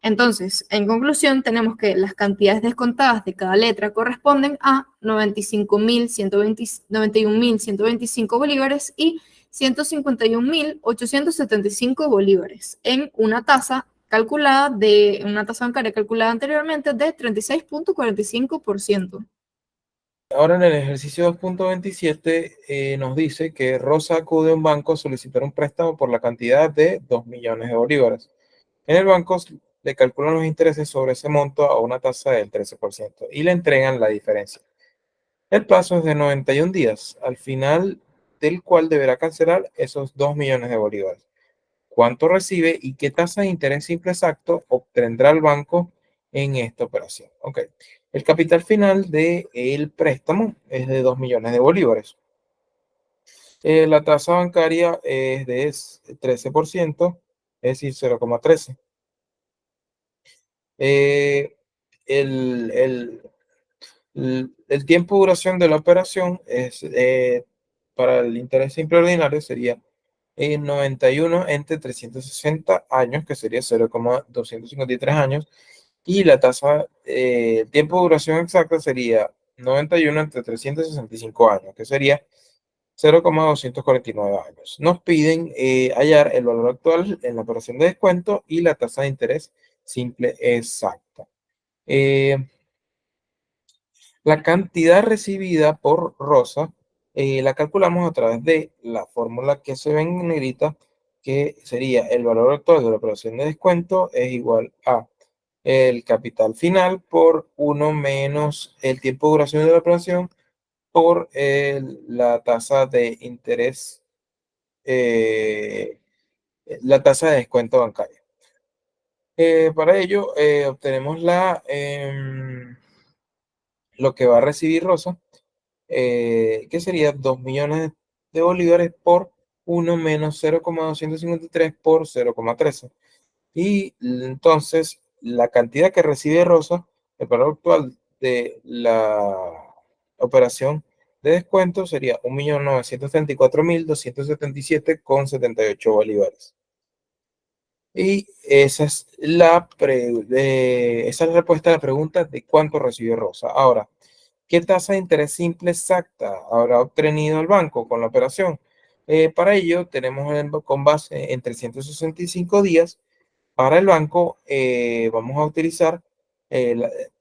Entonces, en conclusión, tenemos que las cantidades descontadas de cada letra corresponden a 91.125 bolívares y 151.875 bolívares en una tasa bancaria calculada anteriormente de 36.45%. Ahora en el ejercicio 2.27 nos dice que Rosa acude a un banco a solicitar un préstamo por la cantidad de 2 millones de bolívares. En el banco le calculan los intereses sobre ese monto a una tasa del 13% y le entregan la diferencia. El plazo es de 91 días, al final del cual deberá cancelar esos 2 millones de bolívares. ¿Cuánto recibe y qué tasa de interés simple exacto obtendrá el banco en esta operación? Ok. El capital final del préstamo es de 2 millones de bolívares. La tasa bancaria es de 13%, es decir, 0,13. El tiempo de duración de la operación para el interés simple ordinario sería 91 entre 360 años, que sería 0,253 años, y la tasa, el tiempo de duración exacta sería 91 entre 365 años, que sería 0,249 años. Nos piden hallar el valor actual en la operación de descuento y la tasa de interés simple exacta. La cantidad recibida por Rosa la calculamos a través de la fórmula que se ve en negrita, que sería el valor actual de la operación de descuento es igual a el capital final por 1 menos el tiempo de duración de la operación por la tasa de interés, la tasa de descuento bancario. Para ello obtenemos lo que va a recibir Rosa, que sería 2 millones de bolívares por 1 menos 0,253 por 0,13. Y entonces la cantidad que recibe Rosa, el valor actual de la operación de descuento sería 1.934.277,78 bolívares. Y esa es esa es la respuesta a la pregunta de cuánto recibió Rosa. Ahora, ¿qué tasa de interés simple exacta habrá obtenido el banco con la operación? Para ello, tenemos con base en 365 días. Para el banco, vamos a utilizar,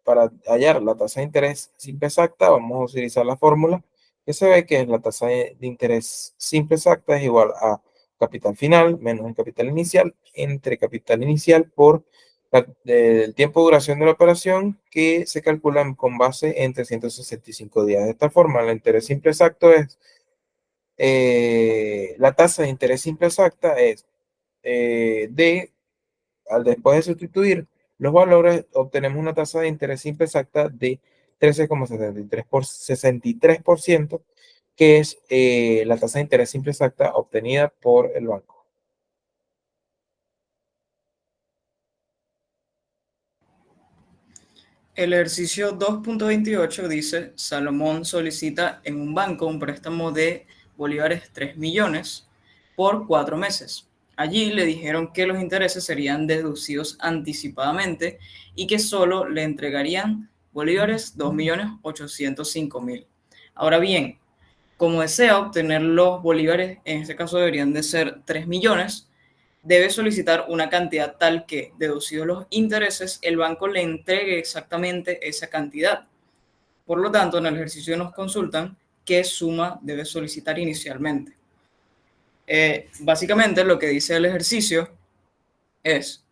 para hallar la tasa de interés simple exacta, vamos a utilizar la fórmula que se ve que es la tasa de interés simple exacta es igual a capital final menos el capital inicial entre capital inicial por el tiempo de duración de la operación que se calcula con base en 365 días. De esta forma, el interés simple exacto es, la tasa de interés simple exacta es después de sustituir los valores, obtenemos una tasa de interés simple exacta de 13,63%, que es la tasa de interés simple exacta obtenida por el banco. El ejercicio 2.28 dice, Salomón solicita en un banco un préstamo de bolívares 3 millones por 4 meses. Allí le dijeron que los intereses serían deducidos anticipadamente y que solo le entregarían bolívares 2.805.000. Ahora bien, como desea obtener los bolívares, en este caso deberían de ser 3 millones, debe solicitar una cantidad tal que, deducidos los intereses, el banco le entregue exactamente esa cantidad. Por lo tanto, en el ejercicio nos consultan qué suma debe solicitar inicialmente. Básicamente lo que dice el ejercicio es,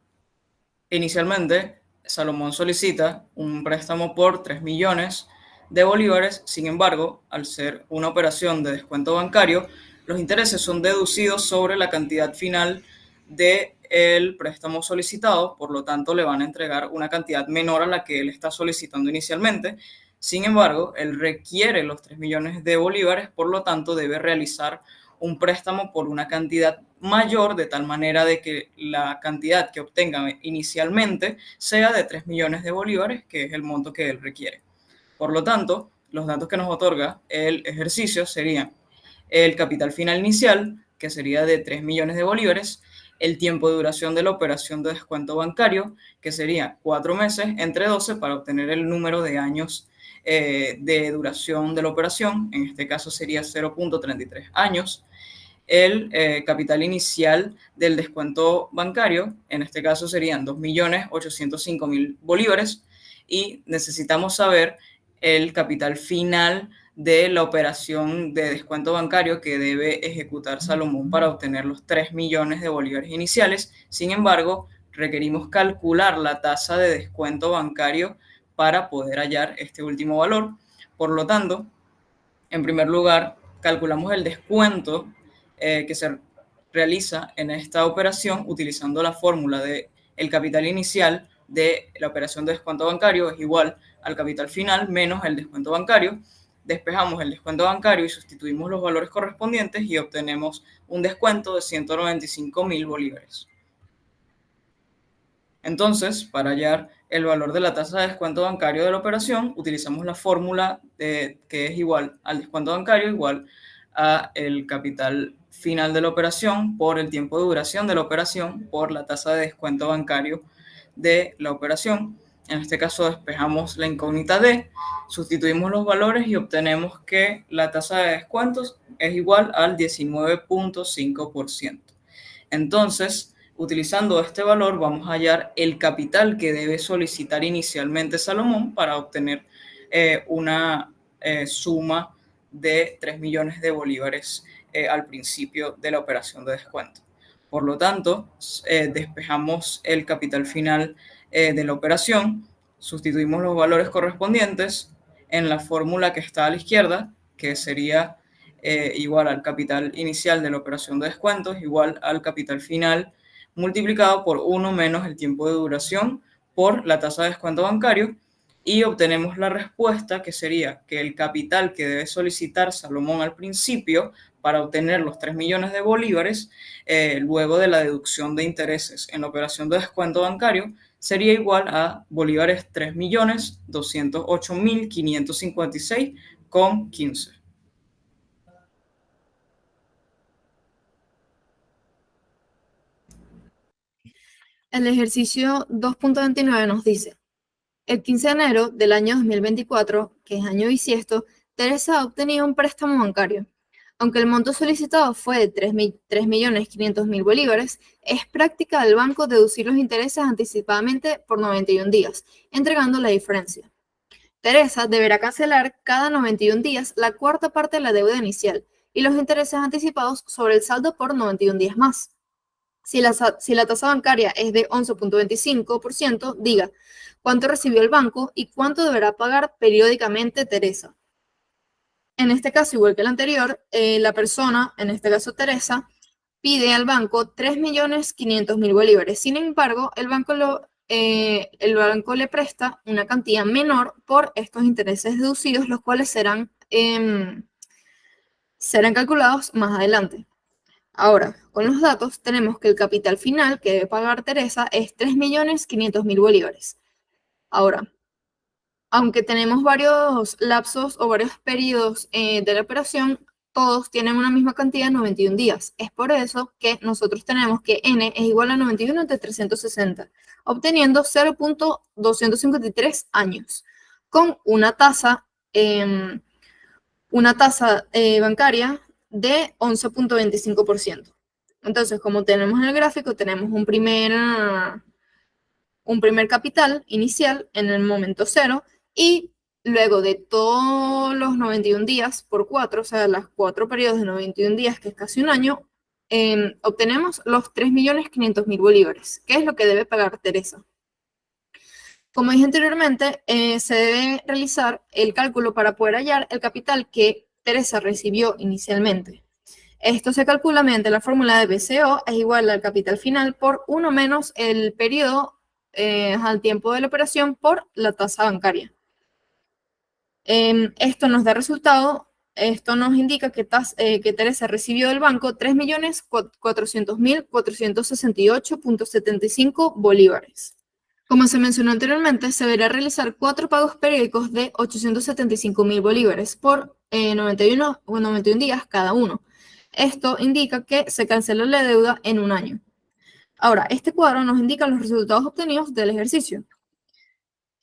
inicialmente, Salomón solicita un préstamo por 3 millones de bolívares, sin embargo, al ser una operación de descuento bancario, los intereses son deducidos sobre la cantidad final del préstamo solicitado, por lo tanto le van a entregar una cantidad menor a la que él está solicitando inicialmente. Sin embargo, él requiere los 3 millones de bolívares, por lo tanto debe realizar un préstamo por una cantidad mayor, de tal manera de que la cantidad que obtenga inicialmente sea de 3 millones de bolívares, que es el monto que él requiere. Por lo tanto, los datos que nos otorga el ejercicio serían el capital final inicial, que sería de 3 millones de bolívares, el tiempo de duración de la operación de descuento bancario, que sería 4 meses entre 12 para obtener el número de años de duración de la operación, en este caso sería 0.33 años, el capital inicial del descuento bancario, en este caso serían 2.805.000 bolívares, y necesitamos saber el capital final de la operación de descuento bancario que debe ejecutar Salomón para obtener los 3 millones de bolívares iniciales. Sin embargo, requerimos calcular la tasa de descuento bancario para poder hallar este último valor. Por lo tanto, en primer lugar, calculamos el descuento que se realiza en esta operación utilizando la fórmula de el capital inicial de la operación de descuento bancario es igual al capital final menos el descuento bancario. Despejamos el descuento bancario y sustituimos los valores correspondientes y obtenemos un descuento de 195.000 bolívares. Entonces, para hallar el valor de la tasa de descuento bancario de la operación, utilizamos la fórmula que es igual al descuento bancario igual a el capital final de la operación por el tiempo de duración de la operación por la tasa de descuento bancario de la operación. En este caso despejamos la incógnita D, sustituimos los valores y obtenemos que la tasa de descuentos es igual al 19.5%. Entonces, utilizando este valor vamos a hallar el capital que debe solicitar inicialmente Salomón para obtener una suma de 3 millones de bolívares al principio de la operación de descuento. Por lo tanto, despejamos el capital final de la operación, sustituimos los valores correspondientes en la fórmula que está a la izquierda, que sería igual al capital inicial de la operación de descuentos, igual al capital final multiplicado por 1 menos el tiempo de duración por la tasa de descuento bancario, y obtenemos la respuesta que sería que el capital que debe solicitar Salomón al principio para obtener los 3 millones de bolívares, luego de la deducción de intereses en la operación de descuento bancario, sería igual a bolívares 3.208.556,15. El ejercicio 2.29 nos dice, el 15 de enero del año 2024, que es año bisiesto, Teresa ha obtenido un préstamo bancario. Aunque el monto solicitado fue de 3.500.000 bolívares, es práctica del banco deducir los intereses anticipadamente por 91 días, entregando la diferencia. Teresa deberá cancelar cada 91 días la cuarta parte de la deuda inicial y los intereses anticipados sobre el saldo por 91 días más. Si la tasa bancaria es de 11.25%, diga cuánto recibió el banco y cuánto deberá pagar periódicamente Teresa. En este caso, igual que el anterior, la persona, en este caso Teresa, pide al banco 3.500.000 bolívares. Sin embargo, el banco le presta una cantidad menor por estos intereses deducidos, los cuales serán calculados más adelante. Ahora, con los datos tenemos que el capital final que debe pagar Teresa es 3.500.000 bolívares. Ahora, aunque tenemos varios lapsos o varios periodos de la operación, todos tienen una misma cantidad de 91 días. Es por eso que nosotros tenemos que n es igual a 91 entre 360, obteniendo 0.253 años, con una tasa bancaria de 11.25%. Entonces, como tenemos en el gráfico, tenemos un primer capital inicial en el momento cero y luego de todos los 91 días por 4, o sea, los 4 periodos de 91 días, que es casi un año, obtenemos los 3.500.000 bolívares, que es lo que debe pagar Teresa. Como dije anteriormente, se debe realizar el cálculo para poder hallar el capital que Teresa recibió inicialmente. Esto se calcula mediante la fórmula de BCO, es igual al capital final por 1 menos el periodo al tiempo de la operación por la tasa bancaria. Esto nos da resultado, esto nos indica que Teresa recibió del banco 3.400.468.75 bolívares. Como se mencionó anteriormente, se deberá realizar 4 pagos periódicos de 875.000 bolívares por 91 días cada uno. Esto indica que se cancela la deuda en un año. Ahora, este cuadro nos indica los resultados obtenidos del ejercicio.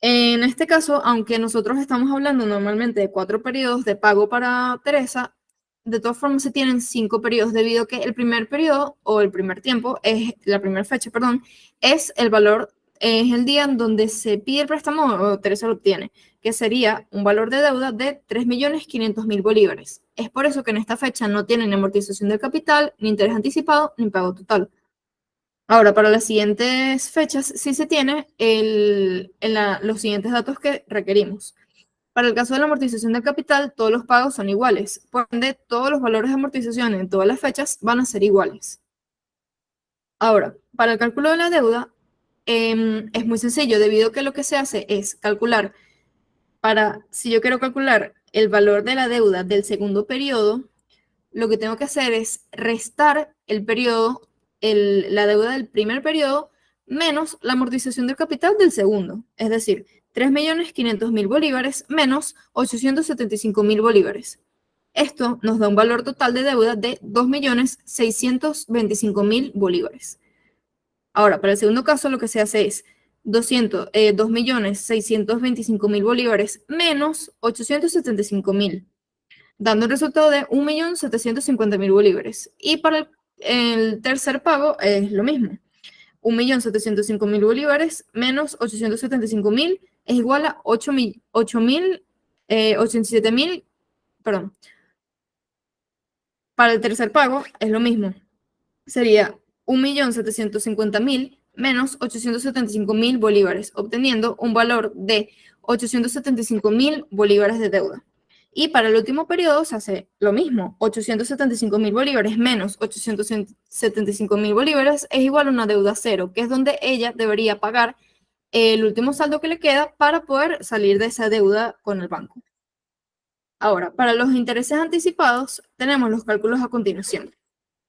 En este caso, aunque nosotros estamos hablando normalmente de 4 periodos de pago para Teresa, de todas formas se tienen 5 periodos debido a que el primer periodo o el primer tiempo, la primera fecha, perdón, es el valor, es el día en donde se pide el préstamo o Teresa lo obtiene, que sería un valor de deuda de 3.500.000 bolívares. Es por eso que en esta fecha no tienen amortización del capital, ni interés anticipado, ni pago total. Ahora, para las siguientes fechas sí se tiene los siguientes datos que requerimos. Para el caso de la amortización del capital, todos los pagos son iguales. Por ende, todos los valores de amortización en todas las fechas van a ser iguales. Ahora, para el cálculo de la deuda, es muy sencillo, debido a que lo que se hace es calcular, si yo quiero calcular el valor de la deuda del segundo periodo, lo que tengo que hacer es restar el periodo, la deuda del primer periodo, menos la amortización del capital del segundo. Es decir, 3.500.000 bolívares menos 875.000 bolívares. Esto nos da un valor total de deuda de 2.625.000 bolívares. Ahora, para el segundo caso, lo que se hace es 2.625.000 bolívares menos 875.000, dando un resultado de 1.750.000 bolívares. Y para el tercer pago es lo mismo. 1.705.000 bolívares menos 875.000 es igual a 87.000, perdón. Para el tercer pago es lo mismo. Sería 1.750.000 menos 875.000 bolívares, obteniendo un valor de 875.000 bolívares de deuda. Y para el último periodo se hace lo mismo, 875.000 bolívares menos 875.000 bolívares es igual a una deuda cero, que es donde ella debería pagar el último saldo que le queda para poder salir de esa deuda con el banco. Ahora, para los intereses anticipados, tenemos los cálculos a continuación.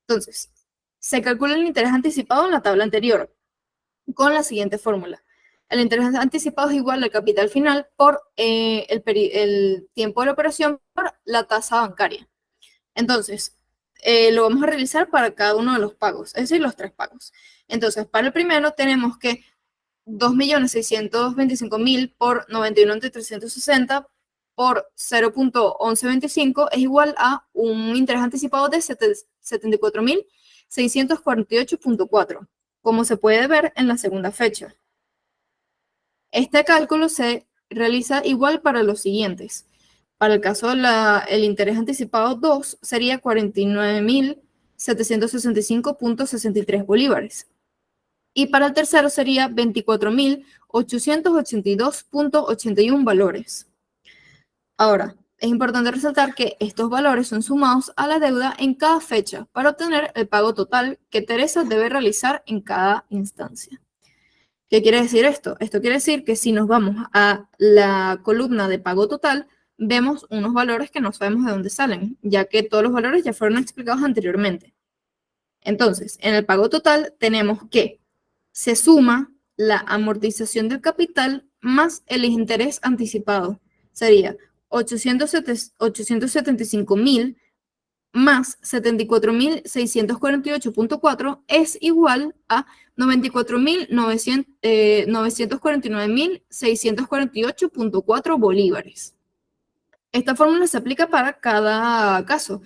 Entonces, se calcula el interés anticipado en la tabla anterior, con la siguiente fórmula. El interés anticipado es igual al capital final por el tiempo de la operación por la tasa bancaria. Entonces, lo vamos a realizar para cada uno de los pagos, es decir, los 3 pagos. Entonces, para el primero tenemos que 2.625.000 por 91 entre 360 por 0.1125 es igual a un interés anticipado de 74.648.4, como se puede ver en la segunda fecha. Este cálculo se realiza igual para los siguientes. Para el caso del interés anticipado 2 sería 49.765.63 bolívares. Y para el tercero sería 24.882.81 valores. Ahora, es importante resaltar que estos valores son sumados a la deuda en cada fecha para obtener el pago total que Teresa debe realizar en cada instancia. ¿Qué quiere decir esto? Esto quiere decir que si nos vamos a la columna de pago total, vemos unos valores que no sabemos de dónde salen, ya que todos los valores ya fueron explicados anteriormente. Entonces, en el pago total tenemos que se suma la amortización del capital más el interés anticipado. Sería 875.000 más 74.648.4 es igual a 949.648.4 bolívares. Esta fórmula se aplica para cada caso.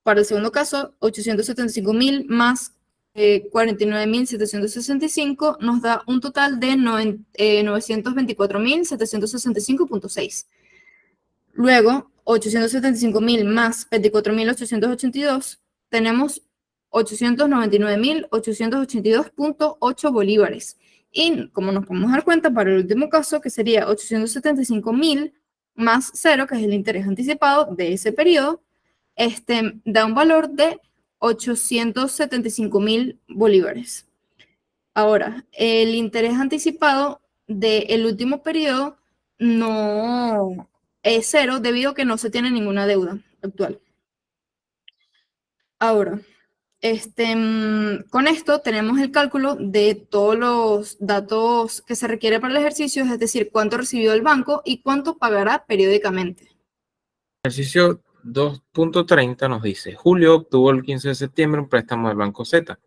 Para el segundo caso, 875.000 más 49.765 nos da un total de 924.765.6. Luego, 875.000 más 24.882, tenemos 899.882.8 bolívares. Y como nos podemos dar cuenta, para el último caso, que sería 875.000 más 0, que es el interés anticipado de ese periodo, da un valor de 875.000 bolívares. Ahora, el interés anticipado del último periodo no es 0 debido a que no se tiene ninguna deuda actual. Ahora, con esto tenemos el cálculo de todos los datos que se requiere para el ejercicio, es decir, cuánto recibió el banco y cuánto pagará periódicamente. Ejercicio 2.30 nos dice, Julio obtuvo el 15 de septiembre un préstamo del Banco Z.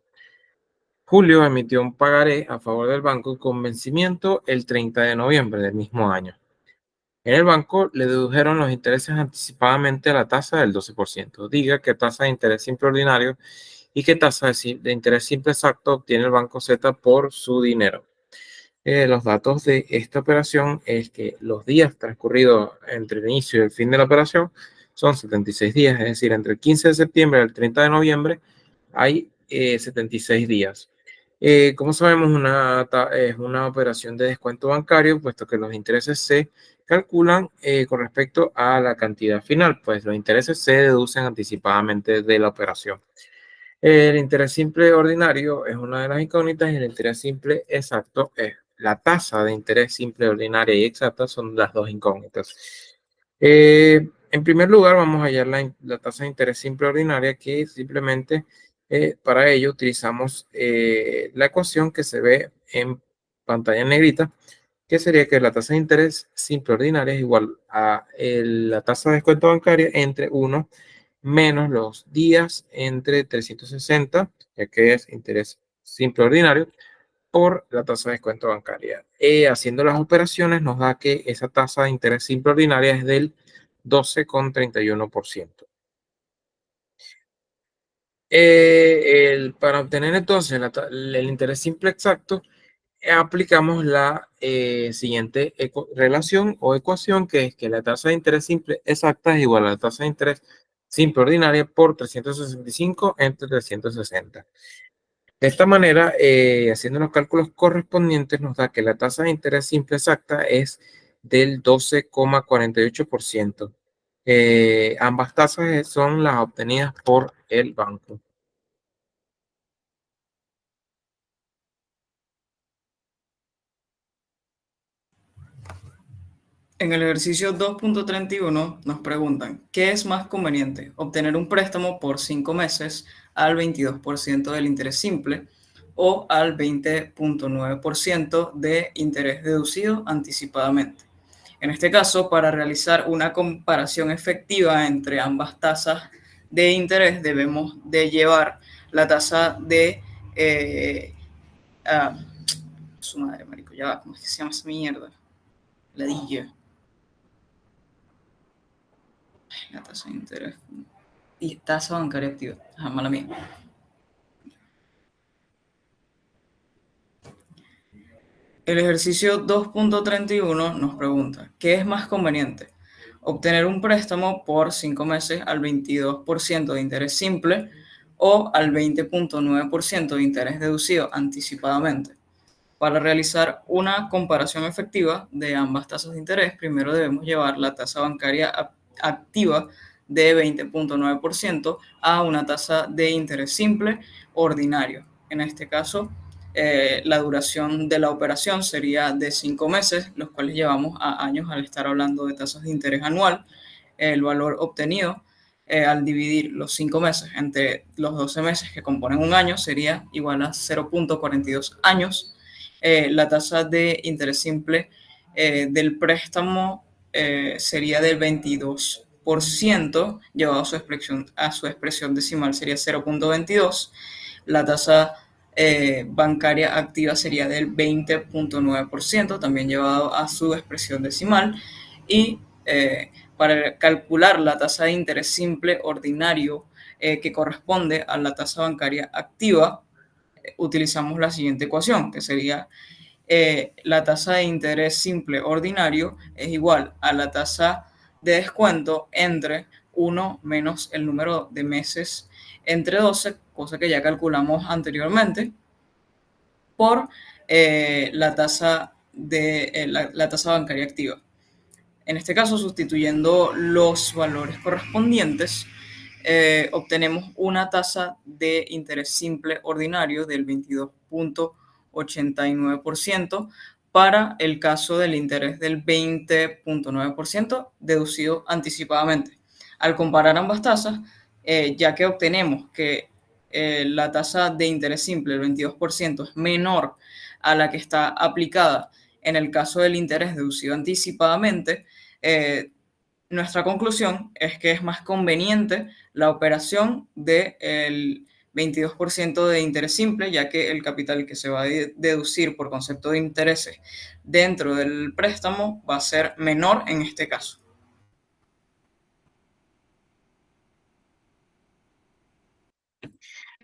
Julio emitió un pagaré a favor del banco con vencimiento el 30 de noviembre del mismo año. En el banco le dedujeron los intereses anticipadamente a la tasa del 12%. Diga qué tasa de interés simple ordinario y qué tasa de interés simple exacto obtiene el Banco Z por su dinero. Los datos de esta operación es que los días transcurridos entre el inicio y el fin de la operación son 76 días, es decir, entre el 15 de septiembre y el 30 de noviembre hay 76 días. Como sabemos, es una operación de descuento bancario, puesto que los intereses se calculan con respecto a la cantidad final, pues los intereses se deducen anticipadamente de la operación. El interés simple ordinario es una de las incógnitas y el interés simple exacto es la tasa de interés simple ordinaria y exacta son las dos incógnitas. En primer lugar, vamos a hallar la tasa de interés simple ordinaria, que simplemente para ello utilizamos la ecuación que se ve en pantalla en negrita, que sería que la tasa de interés simple ordinaria es igual a la tasa de descuento bancaria entre 1 menos los días entre 360, ya que es interés simple ordinario, por la tasa de descuento bancaria. Haciendo las operaciones nos da que esa tasa de interés simple ordinaria es del 12,31%. Para obtener entonces el interés simple exacto, aplicamos la siguiente relación o ecuación, que es que la tasa de interés simple exacta es igual a la tasa de interés simple ordinaria por 365 entre 360. De esta manera, haciendo los cálculos correspondientes, nos da que la tasa de interés simple exacta es del 12,48%. Ambas tasas son las obtenidas por el banco. En el ejercicio 2.31 nos preguntan, ¿qué es más conveniente? ¿Obtener un préstamo por 5 meses al 22% del interés simple o al 20,9% de interés deducido anticipadamente? En este caso, para realizar una comparación efectiva entre ambas tasas de interés, debemos de llevar la tasa de... su madre, marico, ya va, ¿cómo es que se llama esa mierda? Ladilla. La tasa de interés y tasa bancaria activa. Mala mía. El ejercicio 2.31 nos pregunta, ¿qué es más conveniente? ¿Obtener un préstamo por 5 meses al 22% de interés simple o al 20,9% de interés deducido anticipadamente? Para realizar una comparación efectiva de ambas tasas de interés, primero debemos llevar la tasa bancaria activa de 20,9% a una tasa de interés simple ordinario. En este caso, la duración de la operación sería de 5 meses, los cuales llevamos a años al estar hablando de tasas de interés anual. El valor obtenido al dividir los 5 meses entre los 12 meses que componen un año sería igual a 0,42 años. La tasa de interés simple del préstamo sería del 22%, llevado a su expresión decimal sería 0,22. La tasa bancaria activa sería del 20,9%, también llevado a su expresión decimal. Y para calcular la tasa de interés simple ordinario que corresponde a la tasa bancaria activa, utilizamos la siguiente ecuación, que sería la tasa de interés simple ordinario es igual a la tasa de descuento entre 1 menos el número de meses entre 12, cosa que ya calculamos anteriormente, por la tasa bancaria activa. En este caso, sustituyendo los valores correspondientes, obtenemos una tasa de interés simple ordinario del 22.89% para el caso del interés del 20.9% deducido anticipadamente. Al comparar ambas tasas, ya que obtenemos que la tasa de interés simple, el 22%, es menor a la que está aplicada en el caso del interés deducido anticipadamente, nuestra conclusión es que es más conveniente la operación del 22% de interés simple, ya que el capital que se va a deducir por concepto de intereses dentro del préstamo va a ser menor en este caso.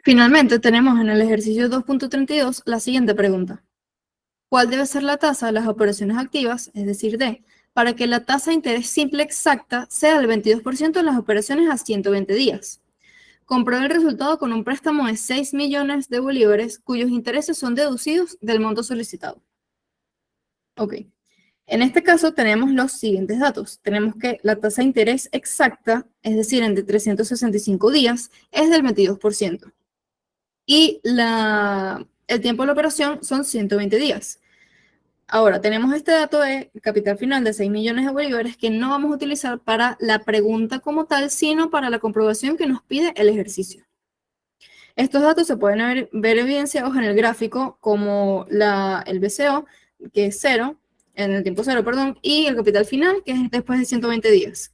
Finalmente, tenemos en el ejercicio 2.32 la siguiente pregunta. ¿Cuál debe ser la tasa de las operaciones activas, es decir, D, para que la tasa de interés simple exacta sea del 22% en las operaciones a 120 días? Compruebe el resultado con un préstamo de 6 millones de bolívares cuyos intereses son deducidos del monto solicitado. Ok. En este caso tenemos los siguientes datos. Tenemos que la tasa de interés exacta, es decir, entre 365 días, es del 22%. Y el tiempo de la operación son 120 días. Ahora, tenemos este dato de capital final de 6 millones de bolívares que no vamos a utilizar para la pregunta como tal, sino para la comprobación que nos pide el ejercicio. Estos datos se pueden ver evidenciados en el gráfico como el BCO, que es 0, en el tiempo 0, perdón, y el capital final, que es después de 120 días.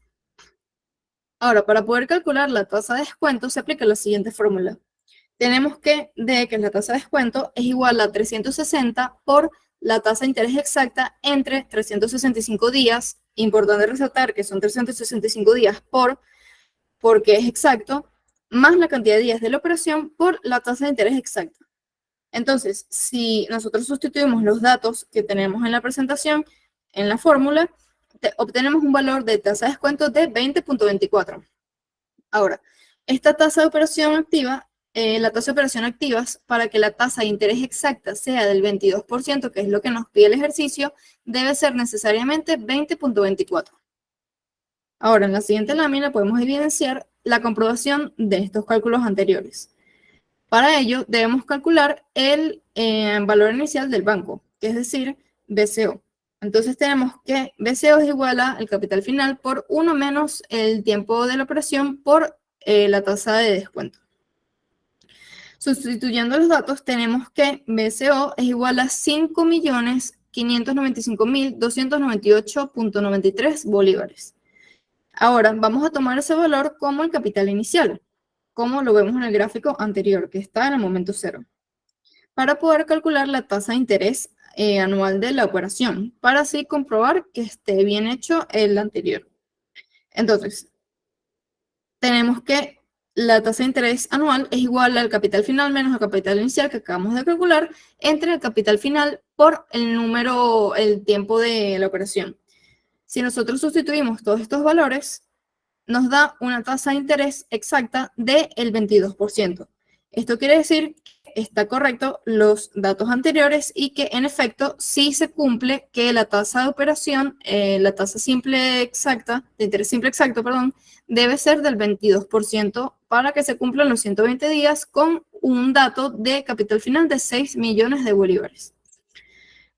Ahora, para poder calcular la tasa de descuento, se aplica la siguiente fórmula. Tenemos que D, que es la tasa de descuento, es igual a 360 por la tasa de interés exacta entre 365 días. Importante resaltar que son 365 días porque es exacto, más la cantidad de días de la operación por la tasa de interés exacta. Entonces, si nosotros sustituimos los datos que tenemos en la presentación, en la fórmula, obtenemos un valor de tasa de descuento de 20.24. Ahora, esta tasa de operación activa, la tasa de operación activas, para que la tasa de interés exacta sea del 22%, que es lo que nos pide el ejercicio, debe ser necesariamente 20.24. Ahora, en la siguiente lámina podemos evidenciar la comprobación de estos cálculos anteriores. Para ello, debemos calcular el valor inicial del banco, que es decir, BCO. Entonces tenemos que BCO es igual a el capital final por 1 menos el tiempo de la operación por la tasa de descuento. Sustituyendo los datos, tenemos que BCO es igual a 5.595.298.93 bolívares. Ahora, vamos a tomar ese valor como el capital inicial, como lo vemos en el gráfico anterior, que está en el momento 0, para poder calcular la tasa de interés anual de la operación, para así comprobar que esté bien hecho el anterior. Entonces, tenemos que la tasa de interés anual es igual al capital final menos el capital inicial que acabamos de calcular entre el capital final por el tiempo de la operación. Si nosotros sustituimos todos estos valores, nos da una tasa de interés exacta del 22%. Esto quiere decir que está correcto los datos anteriores y que en efecto sí se cumple que la tasa de operación, la tasa simple exacta, de interés simple exacto, perdón, debe ser del 22% para que se cumplan los 120 días con un dato de capital final de 6 millones de bolívares.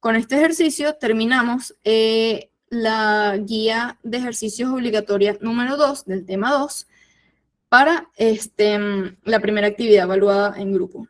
Con este ejercicio terminamos la guía de ejercicios obligatoria número 2 del tema 2 para la primera actividad evaluada en grupo.